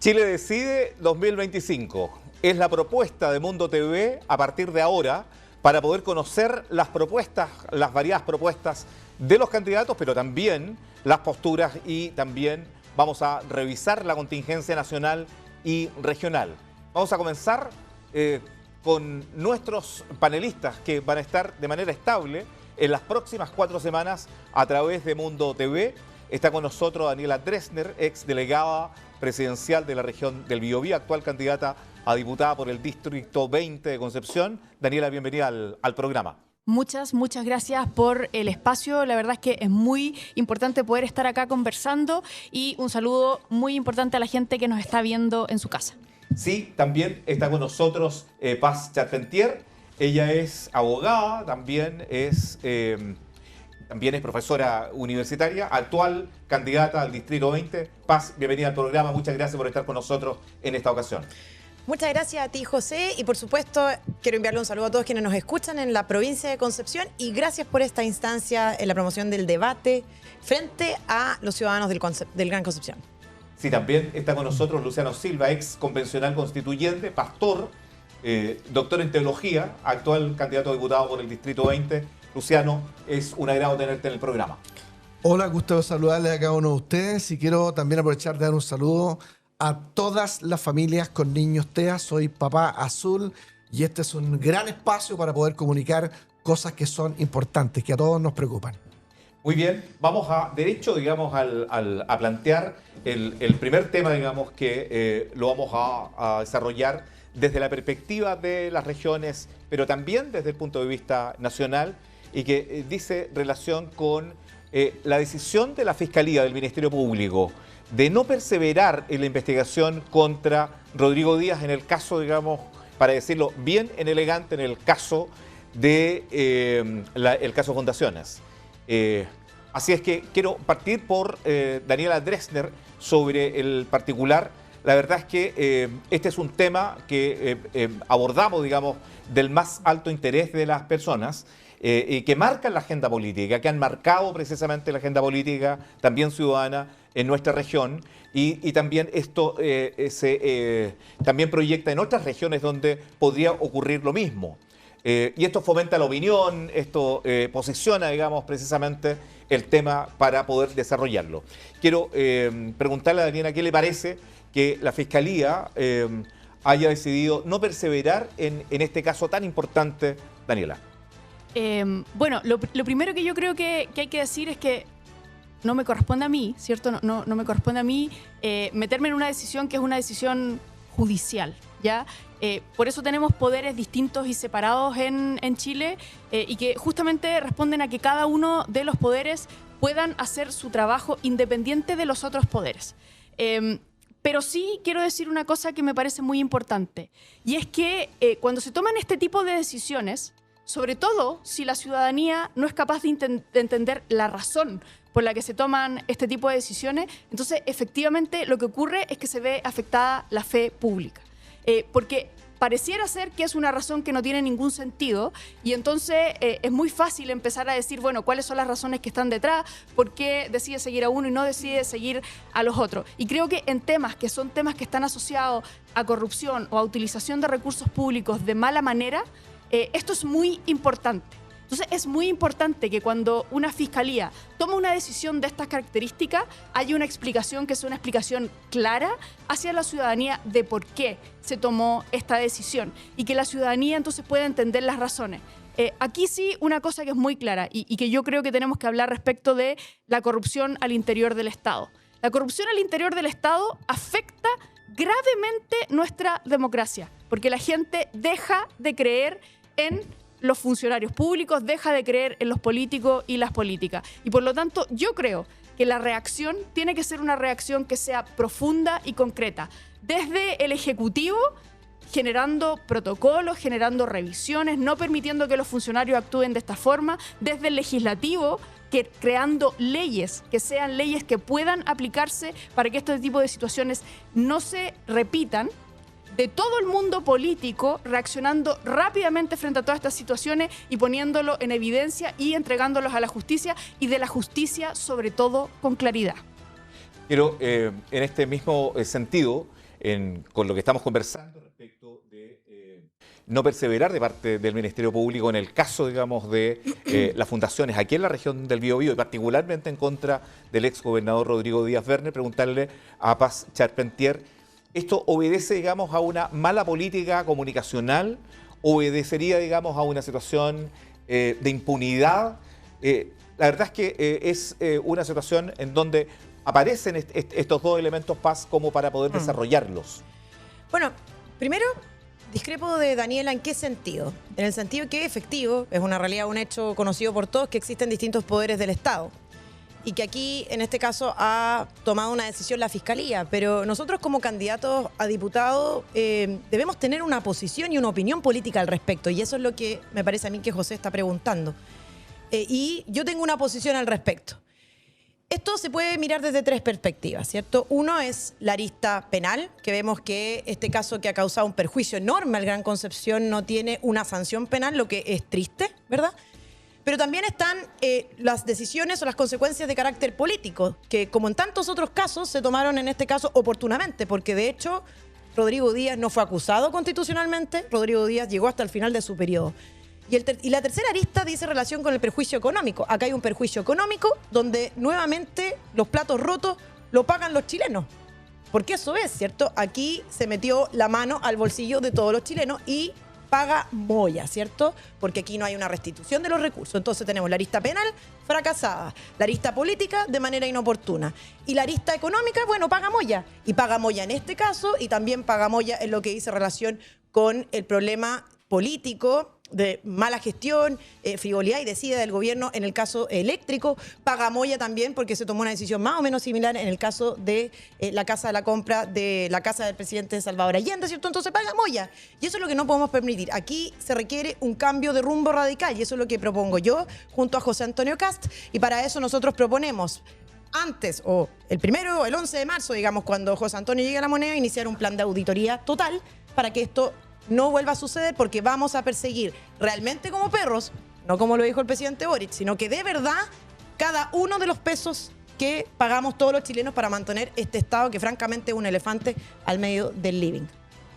Chile Decide 2025 es la propuesta de Mundo TV a partir de ahora para poder conocer las propuestas, las variadas propuestas de los candidatos, pero también las posturas y también vamos a revisar la contingencia nacional y regional. Vamos a comenzar con nuestros panelistas que van a estar de manera estable en las próximas 4 semanas a través de Mundo TV. Está con nosotros Daniela Drexner, ex delegada presidencial de la región del Biobío, actual candidata a diputada por el Distrito 20 de Concepción. Daniela, bienvenida al programa. Muchas gracias por el espacio. La verdad es que es muy importante poder estar acá conversando y un saludo muy importante a la gente que nos está viendo en su casa. Sí, también está con nosotros Paz Charpentier. Ella es abogada, también es profesora universitaria, actual candidata al Distrito 20. Paz, bienvenida al programa. Muchas gracias por estar con nosotros en esta ocasión. Muchas gracias a ti, José, y por supuesto quiero enviarle un saludo a todos quienes nos escuchan en la provincia de Concepción y gracias por esta instancia en la promoción del debate frente a los ciudadanos del Gran Concepción. Sí, también está con nosotros Luciano Silva, ex convencional constituyente, pastor, doctor en teología, actual candidato a diputado por el Distrito 20. Luciano, es un agrado tenerte en el programa. Hola, gusto saludarles a cada uno de ustedes y quiero también aprovechar de dar un saludo a todas las familias con niños TEA. Soy papá Azul y este es un gran espacio para poder comunicar cosas que son importantes, que a todos nos preocupan. Muy bien, vamos derecho, digamos, a plantear el primer tema, digamos, que lo vamos a desarrollar desde la perspectiva de las regiones, pero también desde el punto de vista nacional, y que dice relación con la decisión de la Fiscalía del Ministerio Público de no perseverar en la investigación contra Rodrigo Díaz en el caso, digamos, para decirlo bien en elegante, en el caso de el caso Fundaciones. Así es que quiero partir por Daniela Drexner sobre el particular. La verdad es que este es un tema que abordamos, digamos, del más alto interés de las personas y que marcan la agenda política, que han marcado precisamente la agenda política, también ciudadana, en nuestra región, y también esto también proyecta en otras regiones donde podría ocurrir lo mismo. Y esto fomenta la opinión, esto posiciona, digamos, precisamente el tema para poder desarrollarlo. Quiero preguntarle a Daniela qué le parece que la Fiscalía haya decidido no perseverar en este caso tan importante, Daniela. Bueno, lo primero que yo creo que hay que decir es que no me corresponde a mí, ¿cierto? No me corresponde a mí meterme en una decisión que es una decisión judicial, ¿ya? Por eso tenemos poderes distintos y separados en Chile y que justamente responden a que cada uno de los poderes puedan hacer su trabajo independiente de los otros poderes. Pero sí quiero decir una cosa que me parece muy importante, y es que cuando se toman este tipo de decisiones, sobre todo si la ciudadanía no es capaz de entender la razón por la que se toman este tipo de decisiones, entonces efectivamente lo que ocurre es que se ve afectada la fe pública. Porque pareciera ser que es una razón que no tiene ningún sentido y entonces es muy fácil empezar a decir, bueno, ¿cuáles son las razones que están detrás? ¿Por qué decide seguir a uno y no decide seguir a los otros? Y creo que en temas que son temas que están asociados a corrupción o a utilización de recursos públicos de mala manera, esto es muy importante. Entonces es muy importante que cuando una fiscalía toma una decisión de estas características haya una explicación que sea una explicación clara hacia la ciudadanía de por qué se tomó esta decisión y que la ciudadanía entonces pueda entender las razones. Aquí sí una cosa que es muy clara y que yo creo que tenemos que hablar respecto de la corrupción al interior del Estado. La corrupción al interior del Estado afecta gravemente nuestra democracia porque la gente deja de creer en los funcionarios públicos, deja de creer en los políticos y las políticas. Y por lo tanto, yo creo que la reacción tiene que ser una reacción que sea profunda y concreta. Desde el Ejecutivo, generando protocolos, generando revisiones, no permitiendo que los funcionarios actúen de esta forma. Desde el Legislativo, creando leyes, que sean leyes que puedan aplicarse para que este tipo de situaciones no se repitan. De todo el mundo político reaccionando rápidamente frente a todas estas situaciones y poniéndolo en evidencia y entregándolos a la justicia y de la justicia sobre todo con claridad. Quiero, en este mismo sentido, con lo que estamos conversando respecto de no perseverar de parte del Ministerio Público en el caso, digamos, de las fundaciones aquí en la región del Biobío y particularmente en contra del exgobernador Rodrigo Díaz Werner, preguntarle a Paz Charpentier, ¿esto obedece, digamos, a una mala política comunicacional? ¿Obedecería, digamos, a una situación de impunidad? La verdad es que es una situación en donde aparecen estos dos elementos, Paz, como para poder desarrollarlos. Bueno, primero, discrepo de Daniela, ¿en qué sentido? En el sentido que efectivo, es una realidad, un hecho conocido por todos, que existen distintos poderes del Estado. Y que aquí, en este caso, ha tomado una decisión la Fiscalía. Pero nosotros como candidatos a diputados debemos tener una posición y una opinión política al respecto. Y eso es lo que me parece a mí que José está preguntando. Y yo tengo una posición al respecto. Esto se puede mirar desde tres perspectivas, ¿cierto? Uno es la arista penal, que vemos que este caso que ha causado un perjuicio enorme al Gran Concepción no tiene una sanción penal, lo que es triste, ¿verdad? Pero también están las decisiones o las consecuencias de carácter político, que como en tantos otros casos se tomaron en este caso oportunamente, porque de hecho Rodrigo Díaz no fue acusado constitucionalmente, Rodrigo Díaz llegó hasta el final de su periodo. Y la tercera arista dice relación con el perjuicio económico. Acá hay un perjuicio económico donde nuevamente los platos rotos lo pagan los chilenos. Porque eso es, ¿cierto? Aquí se metió la mano al bolsillo de todos los chilenos y paga Moya, ¿cierto? Porque aquí no hay una restitución de los recursos. Entonces tenemos la arista penal fracasada, la arista política de manera inoportuna y la arista económica, bueno, paga Moya. Y paga Moya en este caso y también paga Moya en lo que dice relación con el problema político de mala gestión, frivolidad y desidia del gobierno en el caso eléctrico. Paga Moya también porque se tomó una decisión más o menos similar en el caso de la casa de la compra de la casa del presidente Salvador Allende, ¿cierto? Entonces paga Moya. Y eso es lo que no podemos permitir. Aquí se requiere un cambio de rumbo radical y eso es lo que propongo yo junto a José Antonio Cast. Y para eso nosotros proponemos antes o el 11 de marzo, digamos, cuando José Antonio llegue a la Moneda, iniciar un plan de auditoría total para que esto no vuelva a suceder, porque vamos a perseguir realmente como perros, no como lo dijo el presidente Boric, sino que de verdad cada uno de los pesos que pagamos todos los chilenos para mantener este Estado que francamente es un elefante al medio del living.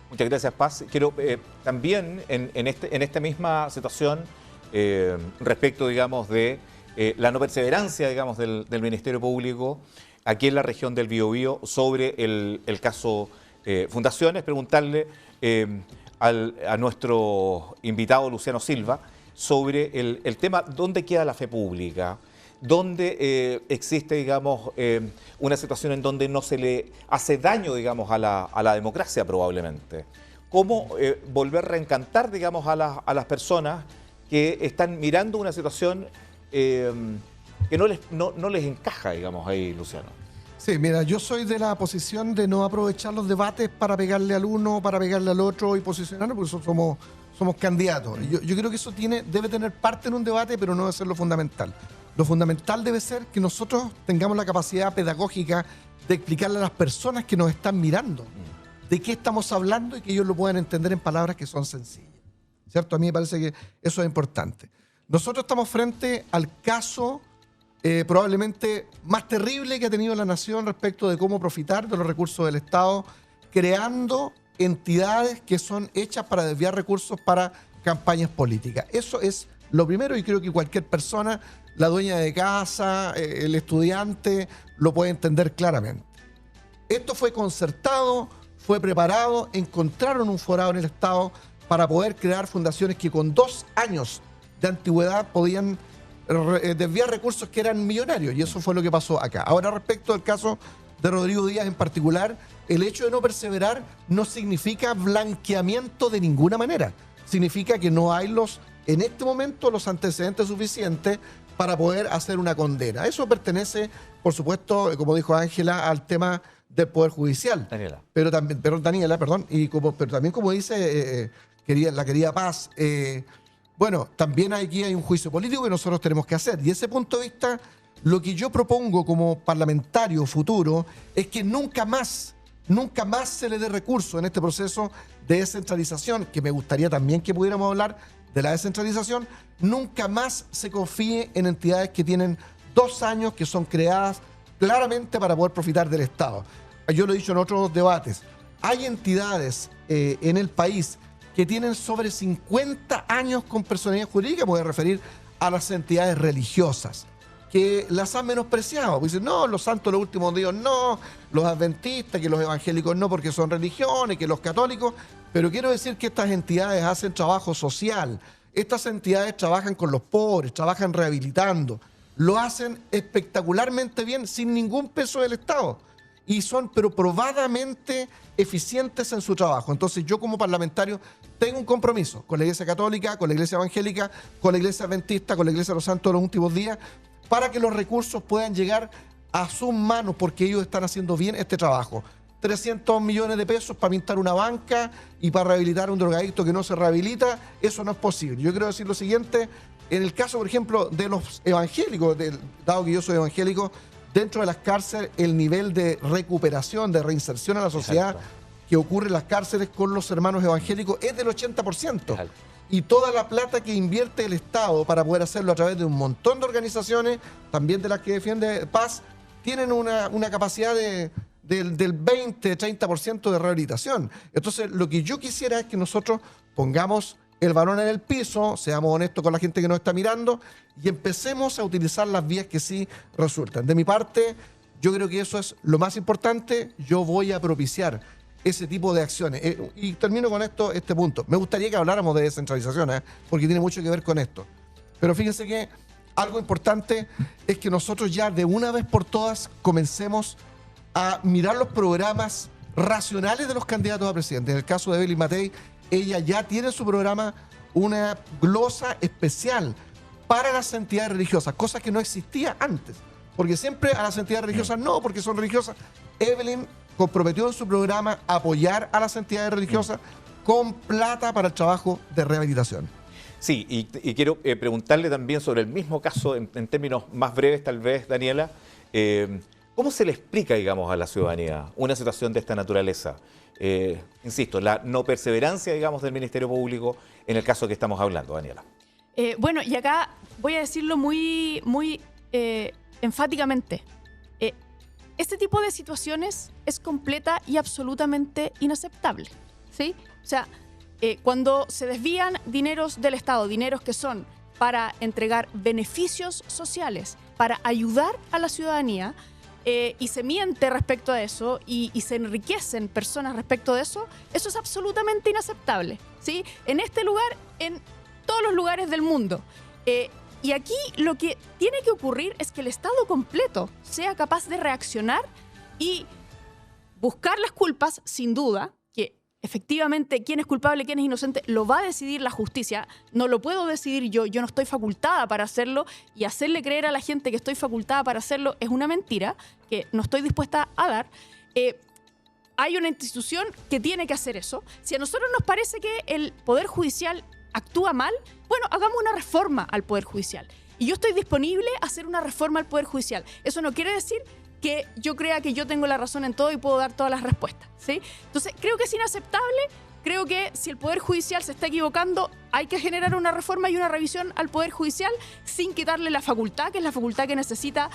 Muchas gracias, Paz. Quiero también en esta misma situación respecto, digamos, de la no perseverancia, digamos, del Ministerio Público aquí en la región del Biobío sobre el caso Fundaciones, preguntarle a nuestro invitado Luciano Silva sobre el tema dónde queda la fe pública, dónde existe, digamos, una situación en donde no se le hace daño, digamos, a la democracia probablemente. Cómo volver a reencantar, digamos, a las personas que están mirando una situación que no les encaja, digamos, ahí, Luciano. Sí, mira, yo soy de la posición de no aprovechar los debates para pegarle al uno, para pegarle al otro y posicionarnos, porque somos candidatos. Yo creo que eso debe tener parte en un debate, pero no debe ser lo fundamental. Lo fundamental debe ser que nosotros tengamos la capacidad pedagógica de explicarle a las personas que nos están mirando de qué estamos hablando y que ellos lo puedan entender en palabras que son sencillas. ¿Cierto? A mí me parece que eso es importante. Nosotros estamos frente al caso probablemente más terrible que ha tenido la nación respecto de cómo profitar de los recursos del Estado, creando entidades que son hechas para desviar recursos para campañas políticas. Eso es lo primero y creo que cualquier persona, la dueña de casa, el estudiante, lo puede entender claramente. Esto fue concertado, fue preparado, encontraron un forado en el Estado para poder crear fundaciones que con 2 años de antigüedad podían desviar recursos que eran millonarios, y eso fue lo que pasó acá. Ahora, respecto al caso de Rodrigo Díaz en particular, el hecho de no perseverar no significa blanqueamiento de ninguna manera. Significa que no hay en este momento los antecedentes suficientes para poder hacer una condena. Eso pertenece, por supuesto, como dijo Ángela, al tema del Poder Judicial. Daniela. Pero también como dice la querida Paz, bueno, también aquí hay un juicio político que nosotros tenemos que hacer. Y ese punto de vista, lo que yo propongo como parlamentario futuro es que nunca más se le dé recurso en este proceso de descentralización, que me gustaría también que pudiéramos hablar de la descentralización, nunca más se confíe en entidades que tienen 2 años, que son creadas claramente para poder profitar del Estado. Yo lo he dicho en otros debates. hay entidades en el país que tienen sobre 50 años con personalidad jurídica, voy a referir a las entidades religiosas, que las han menospreciado. Dicen, no, los santos de los últimos días no, los adventistas, que los evangélicos no porque son religiones, que los católicos. Pero quiero decir que estas entidades hacen trabajo social. Estas entidades trabajan con los pobres, trabajan rehabilitando. Lo hacen espectacularmente bien, sin ningún peso del Estado. Y son, pero probadamente eficientes en su trabajo. Entonces yo como parlamentario tengo un compromiso con la Iglesia Católica, con la Iglesia Evangélica, con la Iglesia Adventista, con la Iglesia de los Santos de los Últimos Días, para que los recursos puedan llegar a sus manos, porque ellos están haciendo bien este trabajo. 300 millones de pesos para pintar una banca y para rehabilitar a un drogadicto que no se rehabilita, eso no es posible. Yo quiero decir lo siguiente, en el caso, por ejemplo, de los evangélicos, dado que yo soy evangélico, dentro de las cárceles el nivel de recuperación, de reinserción a la sociedad, exacto, que ocurre en las cárceles con los hermanos evangélicos es del 80%. Exacto. Y toda la plata que invierte el Estado para poder hacerlo a través de un montón de organizaciones, también de las que defiende Paz, tienen una capacidad del 20-30% de rehabilitación. Entonces, lo que yo quisiera es que nosotros pongamos el balón en el piso, seamos honestos con la gente que nos está mirando y empecemos a utilizar las vías que sí resultan. De mi parte, yo creo que eso es lo más importante. Yo voy a propiciar ese tipo de acciones. Y termino con este punto. Me gustaría que habláramos de descentralización, porque tiene mucho que ver con esto. Pero fíjense que algo importante es que nosotros ya de una vez por todas comencemos a mirar los programas racionales de los candidatos a presidente. En el caso de Evelyn Matei, ella ya tiene en su programa una glosa especial para las entidades religiosas, cosa que no existía antes. Porque siempre a las entidades religiosas no, porque son religiosas. Evelyn comprometió en su programa apoyar a las entidades religiosas con plata para el trabajo de rehabilitación. Sí, y quiero preguntarle también sobre el mismo caso, en términos más breves tal vez, Daniela. ¿Cómo se le explica, digamos, a la ciudadanía una situación de esta naturaleza? Insisto, la no perseverancia, digamos, del Ministerio Público en el caso que estamos hablando, Daniela. Bueno, y acá voy a decirlo muy enfáticamente. Este tipo de situaciones es completa y absolutamente inaceptable, ¿sí? O sea, cuando se desvían dineros del Estado, dineros que son para entregar beneficios sociales, para ayudar a la ciudadanía, y se miente respecto a eso y se enriquecen personas respecto de eso, eso es absolutamente inaceptable, ¿sí? En este lugar, en todos los lugares del mundo. Y aquí lo que tiene que ocurrir es que el Estado completo sea capaz de reaccionar y buscar las culpas, sin duda, que efectivamente quién es culpable, quién es inocente, lo va a decidir la justicia. No lo puedo decidir yo no estoy facultada para hacerlo, y hacerle creer a la gente que estoy facultada para hacerlo es una mentira que no estoy dispuesta a dar. Hay una institución que tiene que hacer eso. Si a nosotros nos parece que el Poder Judicial actúa mal, bueno, hagamos una reforma al Poder Judicial. Y yo estoy disponible a hacer una reforma al Poder Judicial. Eso no quiere decir que yo crea que yo tengo la razón en todo y puedo dar todas las respuestas, ¿sí? Entonces, creo que es inaceptable. Creo que si el Poder Judicial se está equivocando, hay que generar una reforma y una revisión al Poder Judicial sin quitarle la facultad, que es la facultad que necesita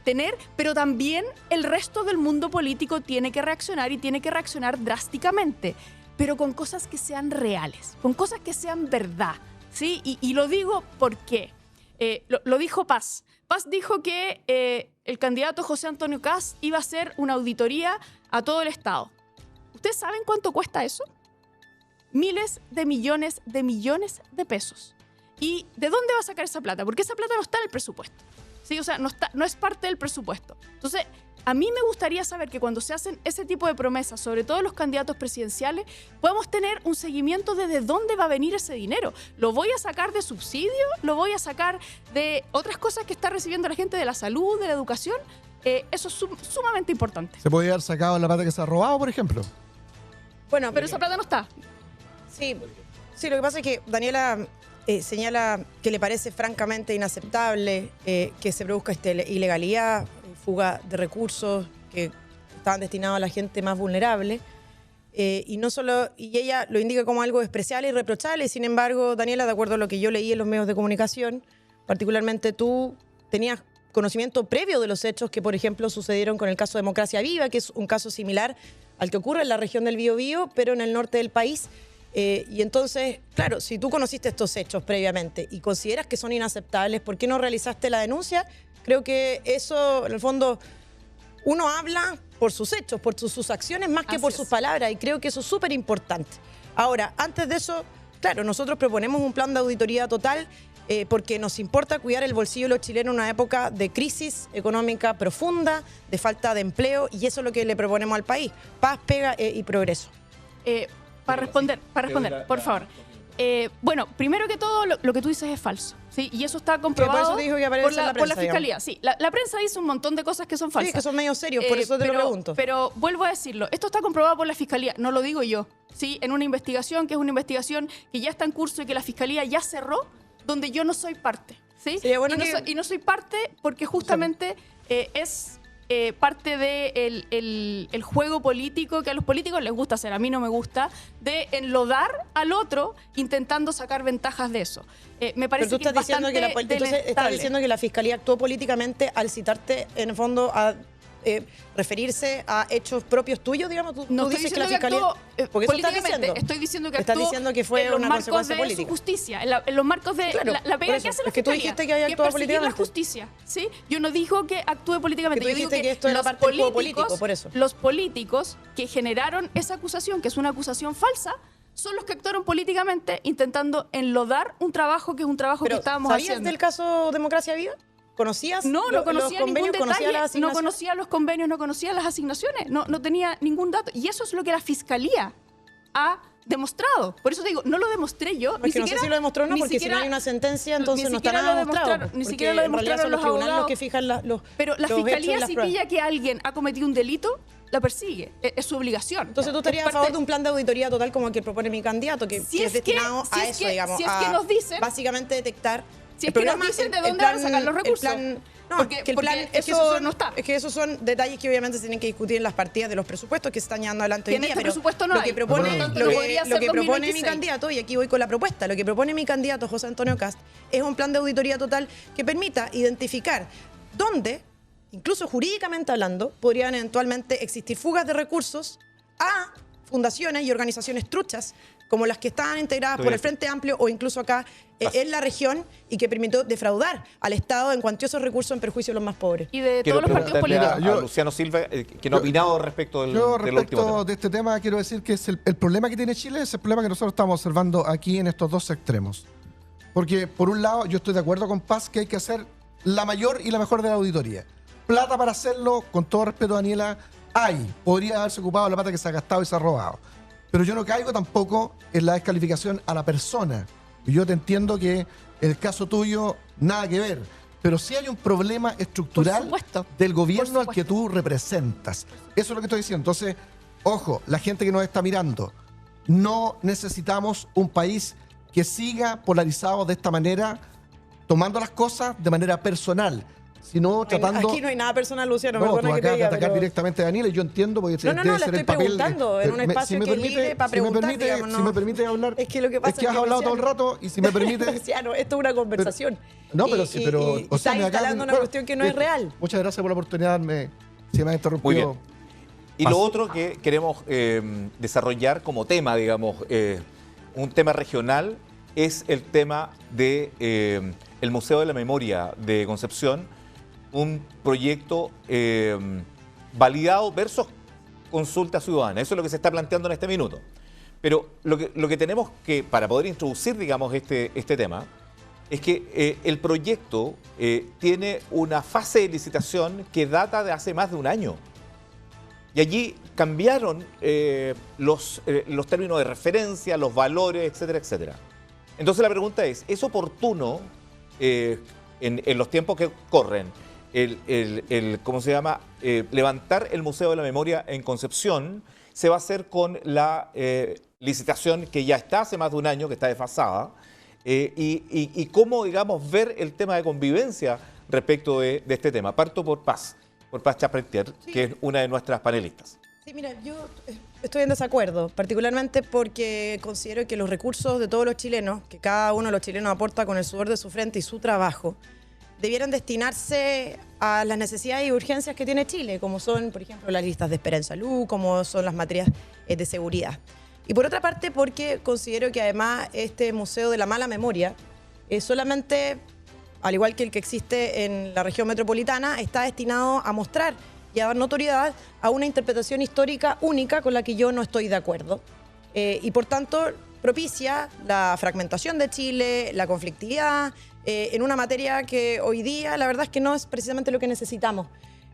tener, pero también el resto del mundo político tiene que reaccionar y tiene que reaccionar drásticamente, pero con cosas que sean reales, con cosas que sean verdad, ¿sí? Y lo digo porque lo dijo Paz. Paz dijo que el candidato José Antonio Kast iba a hacer una auditoría a todo el Estado. ¿Ustedes saben cuánto cuesta eso? Miles de millones de pesos. ¿Y de dónde va a sacar esa plata? Porque esa plata no está en el presupuesto, ¿sí? O sea, no es parte del presupuesto. Entonces, a mí me gustaría saber que cuando se hacen ese tipo de promesas, sobre todo los candidatos presidenciales, podamos tener un seguimiento de dónde va a venir ese dinero. ¿Lo voy a sacar de subsidio? ¿Lo voy a sacar de otras cosas que está recibiendo la gente de la salud, de la educación? Eso es sumamente importante. ¿Se puede haber sacado la plata que se ha robado, por ejemplo? Bueno, pero esa plata no está. Sí, lo que pasa es que Daniela señala que le parece francamente inaceptable que se produzca esta ilegalidad, fuga de recursos que estaban destinados a la gente más vulnerable. Y no solo, y ella lo indica como algo despreciable y reprochable. Sin embargo, Daniela, de acuerdo a lo que yo leí en los medios de comunicación, particularmente tú tenías conocimiento previo de los hechos que, por ejemplo, sucedieron con el caso Democracia Viva, que es un caso similar, al que ocurre en la región del Biobío, pero en el norte del país. Y entonces, claro, si tú conociste estos hechos previamente y consideras que son inaceptables, ¿por qué no realizaste la denuncia? Creo que eso, en el fondo, uno habla por sus hechos, por sus acciones, más que por sus palabras, y creo que eso es súper importante. Ahora, antes de eso, claro, nosotros proponemos un plan de auditoría total porque nos importa cuidar el bolsillo de los chilenos en una época de crisis económica profunda, de falta de empleo, y eso es lo que le proponemos al país: paz, pega y progreso. Para responder, por favor. Bueno, primero que todo, lo que tú dices es falso, ¿sí? Y eso está comprobado por eso te dijo que aparece por en la por la prensa, Fiscalía. Sí, la prensa dice un montón de cosas que son falsas. Sí, que son medio serios, por eso te lo pregunto. Pero vuelvo a decirlo, esto está comprobado por la Fiscalía, no lo digo yo, ¿sí? En una investigación que es una investigación que ya está en curso y que la Fiscalía ya cerró, donde yo no soy parte, ¿sí? Bueno y no soy parte porque justamente es parte del el juego político que a los políticos les gusta hacer, a mí no me gusta, de enlodar al otro intentando sacar ventajas de eso. Me parece Pero tú estás diciendo que estás diciendo que la Fiscalía actuó políticamente al citarte, en el fondo, a referirse a hechos propios tuyos, digamos. No tú estoy dices que la diciendo Fiscalía... que actuó políticamente, estoy diciendo que estás actuó diciendo que fue en los una marcos consecuencia de política. su justicia, en los marcos de Claro, la pega por que eso. hace la Es que tú Fiscalía, dijiste que había actuado perseguir la políticamente. justicia, ¿sí? Yo no digo que actúe políticamente, Que tú yo digo dijiste que esto era los parte del juego político, por eso. los políticos que generaron esa acusación, que es una acusación falsa, son los que actuaron políticamente intentando enlodar un trabajo que es un trabajo Pero, que estábamos ¿sabías haciendo. del caso Democracia Viva? ¿Conocías No conocía los ningún convenios? ¿Conocías detalle, las no asignaciones? conocía los convenios, no conocía las asignaciones, no tenía ningún dato. Y eso es lo que la Fiscalía ha demostrado. Por eso te digo, no lo demostré yo. Es que no sé si lo demostró o no, porque si no hay una sentencia, entonces no está nada demostrado. Ni siquiera lo demostraron los tribunales abogados. los que fijan los Pero la los hechos y Fiscalía, las si pruebas. pilla que alguien ha cometido un delito, la persigue. Es su obligación. Entonces tú estarías a favor de un plan de auditoría total como el que propone mi candidato, que es destinado a eso, digamos, si es que nos dicen, básicamente detectar. si es que nos dicen de dónde van a sacar los recursos. Porque eso no está. Es que esos son detalles que obviamente se tienen que discutir en las partidas de los presupuestos que se están llevando adelante hoy en día. este pero presupuesto no lo hay. que propone, Por lo tanto, lo no que- podría lo ser que propone mi 2026. candidato, y aquí voy con la propuesta, lo que propone mi candidato José Antonio Cast es un plan de auditoría total que permita identificar dónde, incluso jurídicamente hablando, podrían eventualmente existir fugas de recursos a fundaciones y organizaciones truchas como las que estaban integradas por el Frente Amplio o incluso acá en la región, y que permitió defraudar al Estado en cuantiosos recursos en perjuicio de los más pobres. Y de Quiero todos los partidos preguntarle políticos. a Luciano Silva, que no ha opinado respecto del Yo último respecto tema. de este tema quiero decir que es el problema que tiene Chile es el problema que nosotros estamos observando aquí en estos dos extremos. Porque por un lado yo estoy de acuerdo con Paz que hay que hacer la mayor y la mejor de la auditoría. Plata para hacerlo, con todo respeto, Daniela, hay. Podría haberse ocupado de la plata que se ha gastado y se ha robado. Pero yo no caigo tampoco en la descalificación a la persona. Y yo te entiendo que el caso tuyo, nada que ver. Pero sí hay un problema estructural supuesto. del gobierno Por al que tú representas. Eso es lo que estoy diciendo. Entonces, ojo, la gente que nos está mirando, no necesitamos un país que siga polarizado de esta manera, tomando las cosas de manera personal, sino tratando... Aquí no hay nada personal, Luciano, No, tú perdona que te acabas de diga, atacar pero- directamente a Daniela y yo entiendo porque No, debe le ser estoy el papel preguntando en un espacio que es libre para preguntar, digamos, no. Si me permite hablar, Es que lo que pasa es que has es que, hablado todo el Luciano- rato y si me permite... Luciano, esto es una conversación. No, pero sí, pero... Y está me acabas de- instalando una bueno, cuestión que no es listo. real. Muchas gracias por la oportunidad, si me has interrumpido. Muy bien. Y Paz. lo otro que queremos desarrollar como tema, digamos, un tema regional, es el tema de el Museo de la Memoria de Concepción, un proyecto validado versus consulta ciudadana. Eso es lo que se está planteando en este minuto. Pero lo que tenemos que, para poder introducir, digamos, este tema, es que el proyecto tiene una fase de licitación que data de hace más de un año. Y allí cambiaron los términos de referencia, los valores, etcétera, etcétera. Entonces la pregunta ¿es oportuno en los tiempos que corren ¿cómo se llama? Levantar el Museo de la Memoria en Concepción? Se va a hacer con la licitación que ya está hace más de un año, que está desfasada, y cómo, digamos, ver el tema de convivencia respecto de este tema. Parto por Paz Charpentier, que es una de nuestras panelistas. Sí, mira, yo estoy en desacuerdo, particularmente porque considero que los recursos de todos los chilenos, que cada uno de los chilenos aporta con el sudor de su frente y su trabajo, debieran destinarse a las necesidades y urgencias que tiene Chile, como son, por ejemplo, las listas de espera en salud, como son las materias de seguridad. Y por otra parte, porque considero que además este Museo de la Mala Memoria solamente, al igual que el que existe en la región metropolitana, está destinado a mostrar y a dar notoriedad a una interpretación histórica única con la que yo no estoy de acuerdo. Y por tanto propicia la fragmentación de Chile, la conflictividad, en una materia que hoy día la verdad es que no es precisamente lo que necesitamos.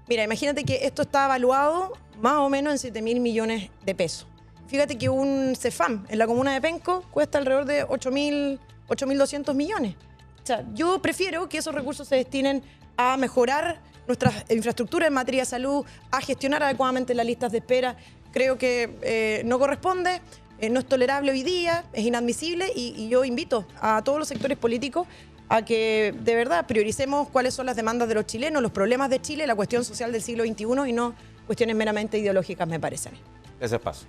Mira, imagínate que esto está evaluado más o menos en 7.000 millones de pesos. Fíjate que un Cefam en la comuna de Penco cuesta alrededor de 8.200 millones. O sea, yo prefiero que esos recursos se destinen a mejorar nuestra infraestructura en materia de salud, a gestionar adecuadamente las listas de espera. Creo que no corresponde, no es tolerable hoy día, es inadmisible y yo invito a todos los sectores políticos a que de verdad prioricemos cuáles son las demandas de los chilenos, los problemas de Chile, la cuestión social del siglo XXI y no cuestiones meramente ideológicas, me parece a mí. Ese es paso.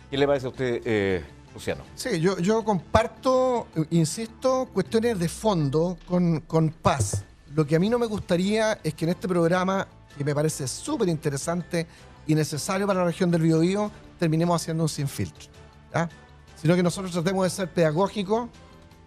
¿Qué le parece a usted, Luciano? Sí, yo comparto, insisto, cuestiones de fondo con paz. Lo que a mí no me gustaría es que en este programa, que me parece súper interesante y necesario para la región del Biobío, terminemos haciendo un sin filtro, ¿ya? Sino que nosotros tratemos de ser pedagógicos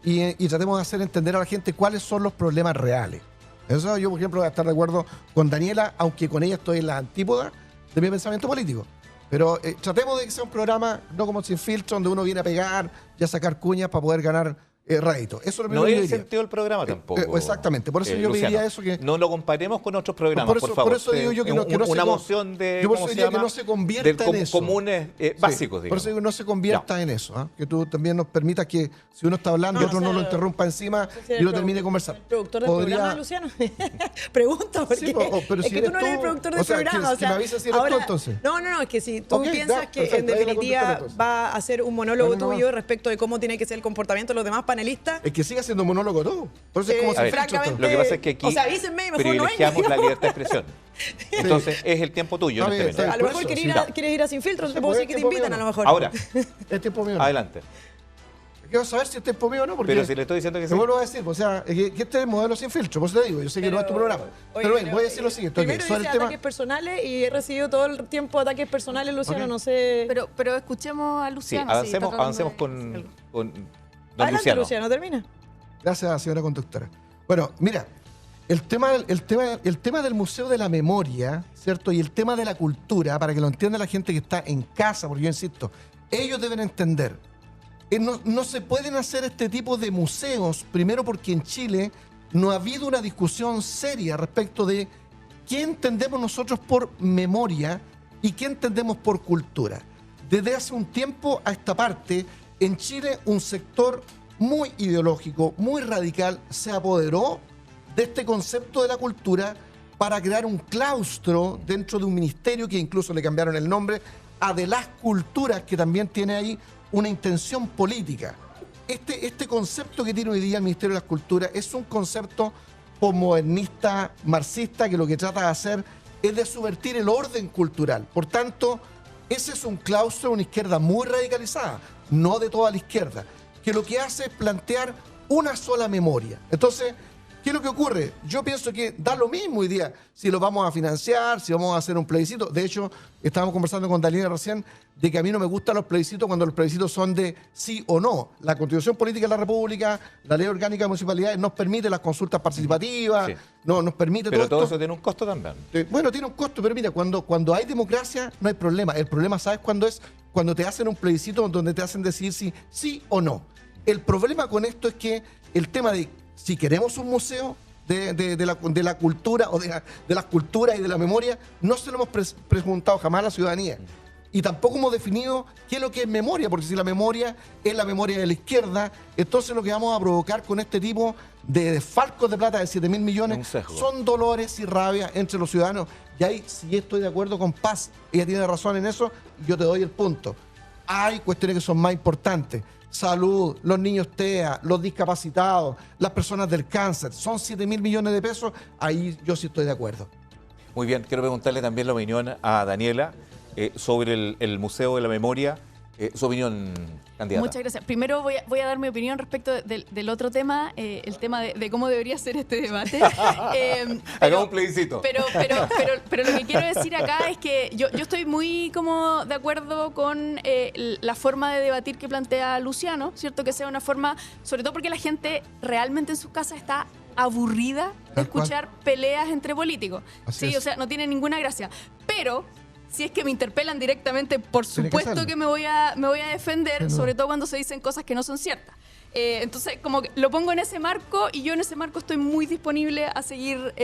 y tratemos de hacer entender a la gente cuáles son los problemas reales. Eso yo, por ejemplo, voy a estar de acuerdo con Daniela, aunque con ella estoy en la antípoda de mi pensamiento político. Pero tratemos de que sea un programa no como sin filtro, donde uno viene a pegar y a sacar cuñas para poder ganar rédito. Eso es lo no es que yo el diría. sentido del programa tampoco. Exactamente, por eso yo Luciano, pediría eso que... no lo comparemos con otros programas, por favor. Por eso digo yo que no, una moción de... Yo por eso diría que no se convierta en eso. Comunes básicos, digamos. Por eso digo que no se convierta en eso. Que tú también nos permitas que si uno está hablando, otro no lo interrumpa encima y lo termine de conversar. ¿El productor del programa, Luciano? Pregunto, porque sí, pero es si que tú no eres el productor del programa. Que me avisas si eres tú, entonces. No, es que si tú piensas que perfecto, en definitiva va a hacer un monólogo tuyo respecto de cómo tiene que ser el comportamiento de los demás panelistas. Es que sigue siendo monólogo todo. Por eso es como si francamente, lo que pasa es que aquí avísenme y mejor privilegiamos no la libertad de expresión. Entonces es el tiempo tuyo. Está bien, está bien. A lo mejor quieres ir a sin filtros, te puedo decir que te invitan a lo mejor. Ahora, es tiempo mío. adelante. Quiero saber si es tiempo mío o no, porque Pero si le estoy diciendo que sí. te vuelvo a decir, o sea, que este es el modelo sin filtro, por eso te digo, yo sé que no es tu programa. Pero bueno, voy a decir lo siguiente. Primero dice ataques personales y he recibido todo el tiempo ataques personales, Luciano, no sé... Pero escuchemos a Sí, Luciano. avancemos con don Adelante, Luciano. termina. Gracias, señora conductora. Bueno, mira, el tema del Museo de la Memoria, ¿cierto? Y el tema de la cultura, para que lo entienda la gente que está en casa, porque yo insisto, ellos deben entender. No se pueden hacer este tipo de museos, primero porque en Chile no ha habido una discusión seria respecto de qué entendemos nosotros por memoria y qué entendemos por cultura. Desde hace un tiempo a esta parte, en Chile un sector muy ideológico, muy radical, se apoderó de este concepto de la cultura para crear un claustro dentro de un ministerio que incluso le cambiaron el nombre a de las culturas, que también tiene ahí una intención política. Este concepto que tiene hoy día el Ministerio de las Culturas es un concepto posmodernista, marxista, que lo que trata de hacer es de subvertir el orden cultural. Por tanto, ese es un claustro de una izquierda muy radicalizada, no de toda la izquierda, que lo que hace es plantear una sola memoria. Entonces, ¿qué es lo que ocurre? Yo pienso que da lo mismo hoy día si lo vamos a financiar, si vamos a hacer un plebiscito. De hecho, estábamos conversando con Daniela recién de que a mí no me gustan los plebiscitos cuando los plebiscitos son de sí o no. La Constitución Política de la República, la Ley Orgánica de Municipalidades nos permite las consultas participativas, sí. Nos permite pero todo esto. Eso tiene un costo también. Bueno, tiene un costo, pero mira, cuando hay democracia no hay problema. El problema, ¿sabes cuándo es? Cuando te hacen un plebiscito donde te hacen decidir si sí o no. El problema con esto es que el tema de si queremos un museo de la cultura o de las culturas y de la memoria, no se lo hemos preguntado jamás a la ciudadanía. Y tampoco hemos definido qué es lo que es memoria, porque si la memoria es la memoria de la izquierda, entonces lo que vamos a provocar con este tipo de desfalcos de plata de 7.000 millones son dolores y rabia entre los ciudadanos. Y ahí sí estoy de acuerdo con Paz, ella tiene razón en eso, y yo te doy el punto. Hay cuestiones que son más importantes. Salud, los niños TEA, los discapacitados, las personas del cáncer, son 7.000 millones de pesos, ahí yo sí estoy de acuerdo. Muy bien, quiero preguntarle también la opinión a Daniela sobre el Museo de la Memoria. Su opinión, candidata. Muchas gracias. Primero voy a dar mi opinión respecto del otro tema, el tema de cómo debería ser este debate. Hagamos un plebiscito. Pero lo que quiero decir acá es que yo estoy muy como de acuerdo con la forma de debatir que plantea Luciano, ¿cierto? Que sea una forma, sobre todo porque la gente realmente en sus casas está aburrida de escuchar peleas entre políticos. Sí, o sea, no tiene ninguna gracia. Pero si es que me interpelan directamente, por supuesto que me voy a defender, sobre todo cuando se dicen cosas que no son ciertas. Entonces, como que lo pongo en ese marco y yo en ese marco estoy muy disponible a seguir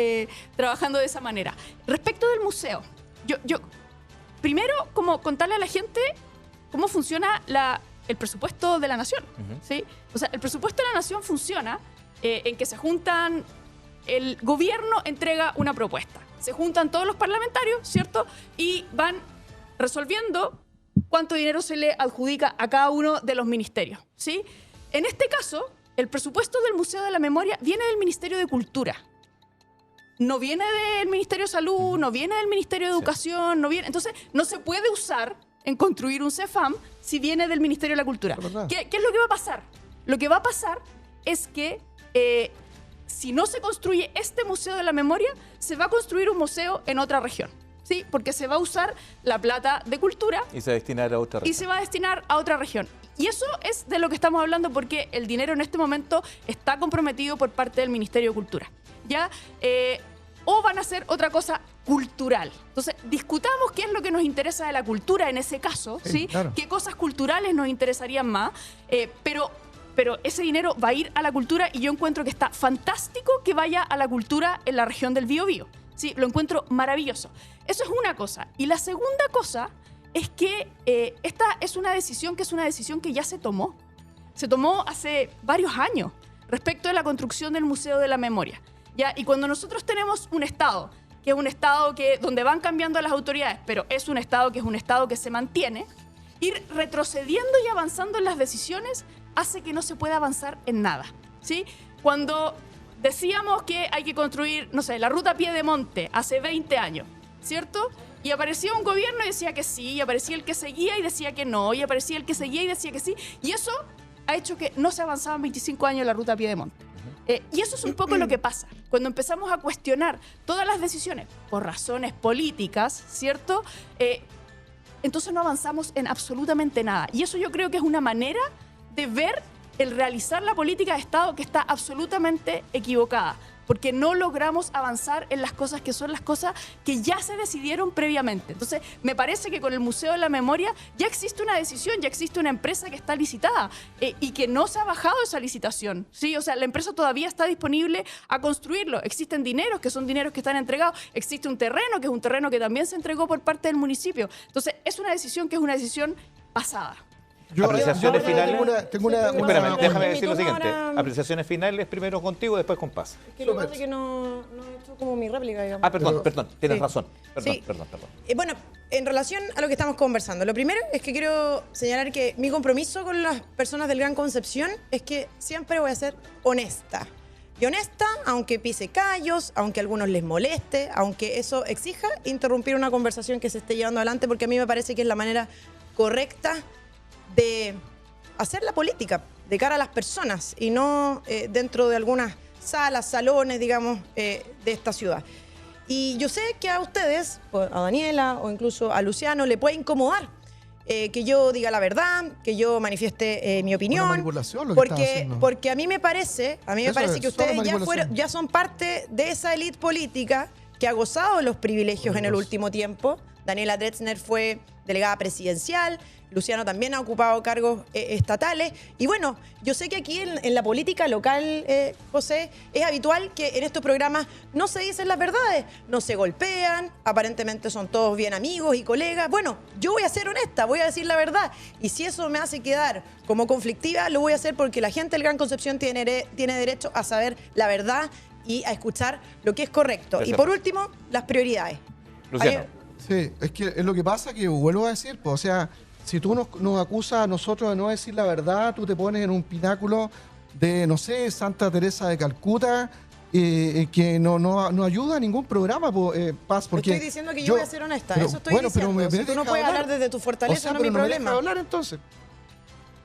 trabajando de esa manera. Respecto del museo, yo primero como contarle a la gente cómo funciona el presupuesto de la nación. ¿Sí? O sea, el presupuesto de la nación funciona en que se juntan, el gobierno entrega una propuesta. Se juntan todos los parlamentarios, ¿cierto? Y van resolviendo cuánto dinero se le adjudica a cada uno de los ministerios, ¿sí? En este caso, el presupuesto del Museo de la Memoria viene del Ministerio de Cultura. No viene del Ministerio de Salud, no viene del Ministerio de Educación, no viene. Entonces, no se puede usar en construir un CEFAM si viene del Ministerio de la Cultura. ¿Qué es lo que va a pasar? Lo que va a pasar es que si no se construye este Museo de la Memoria, se va a construir un museo en otra región, ¿sí? Porque se va a usar la plata de cultura y se va a destinar a otra región. Y se va a destinar a otra región. Y eso es de lo que estamos hablando porque el dinero en este momento está comprometido por parte del Ministerio de Cultura. ¿Ya? O van a hacer otra cosa cultural. Entonces, discutamos qué es lo que nos interesa de la cultura en ese caso, ¿sí? Claro. Qué cosas culturales nos interesarían más, pero ese dinero va a ir a la cultura y yo encuentro que está fantástico que vaya a la cultura en la región del Biobío. Sí, lo encuentro maravilloso. Eso es una cosa. Y la segunda cosa es que esta es una decisión que ya se tomó. Se tomó hace varios años respecto de la construcción del Museo de la Memoria. ¿Ya? Y cuando nosotros tenemos un Estado, que es un Estado donde van cambiando las autoridades, pero es un Estado que se mantiene, ir retrocediendo y avanzando en las decisiones hace que no se pueda avanzar en nada, ¿sí? Cuando decíamos que hay que construir, no sé, la ruta Piedemonte hace 20 años, ¿cierto? Y aparecía un gobierno y decía que sí, y aparecía el que seguía y decía que no, y aparecía el que seguía y decía que sí, y eso ha hecho que no se avanzaba en 25 años la ruta Piedemonte. Y eso es un poco lo que pasa. Cuando empezamos a cuestionar todas las decisiones por razones políticas, ¿cierto? Entonces no avanzamos en absolutamente nada. Y eso yo creo que es una manera de ver el realizar la política de Estado que está absolutamente equivocada, porque no logramos avanzar en las cosas que son las cosas que ya se decidieron previamente. Entonces, me parece que con el Museo de la Memoria ya existe una decisión, ya existe una empresa que está licitada y que no se ha bajado esa licitación, ¿sí? O sea, la empresa todavía está disponible a construirlo. Existen dineros que son dineros que están entregados. Existe un terreno que es un terreno que también se entregó por parte del municipio. Entonces, es una decisión que es una decisión pasada. Apreciaciones finales. Espérame, déjame decir lo siguiente. Apreciaciones finales primero contigo, después con Paz. Es que lo que pasa es que no he hecho como mi réplica, digamos. Perdón, tienes razón. Perdón. Bueno, en relación a lo que estamos conversando, lo primero es que quiero señalar que mi compromiso con las personas del Gran Concepción es que siempre voy a ser honesta. Y honesta, aunque pise callos, aunque a algunos les moleste, aunque eso exija interrumpir una conversación que se esté llevando adelante, porque a mí me parece que es la manera correcta de hacer la política de cara a las personas y no dentro de algunas salas, salones, digamos, de esta ciudad. Y yo sé que a ustedes, a Daniela o incluso a Luciano, le puede incomodar que yo diga la verdad, que yo manifieste mi opinión. Una manipulación lo que estás haciendo. Porque a mí me parece que ustedes ya son parte de esa élite política que ha gozado de los privilegios en el último tiempo. Daniela Dretzner fue delegada presidencial, Luciano también ha ocupado cargos estatales. Y bueno, yo sé que aquí en la política local, José, es habitual que en estos programas no se dicen las verdades, no se golpean, aparentemente son todos bien amigos y colegas. Bueno, yo voy a ser honesta, voy a decir la verdad. Y si eso me hace quedar como conflictiva, lo voy a hacer porque la gente del Gran Concepción tiene derecho a saber la verdad y a escuchar lo que es correcto. Y por último, las prioridades. Luciano. Sí, es que es lo que pasa que vuelvo a decir, pues, o sea, si tú nos acusas a nosotros de no decir la verdad, tú te pones en un pináculo de, no sé, Santa Teresa de Calcuta que no ayuda a ningún programa, Paz, porque estoy diciendo que yo voy a ser honesta, eso estoy bueno, diciendo. pero Si tú no puedes hablar desde tu fortaleza, no es mi problema. Hablar entonces.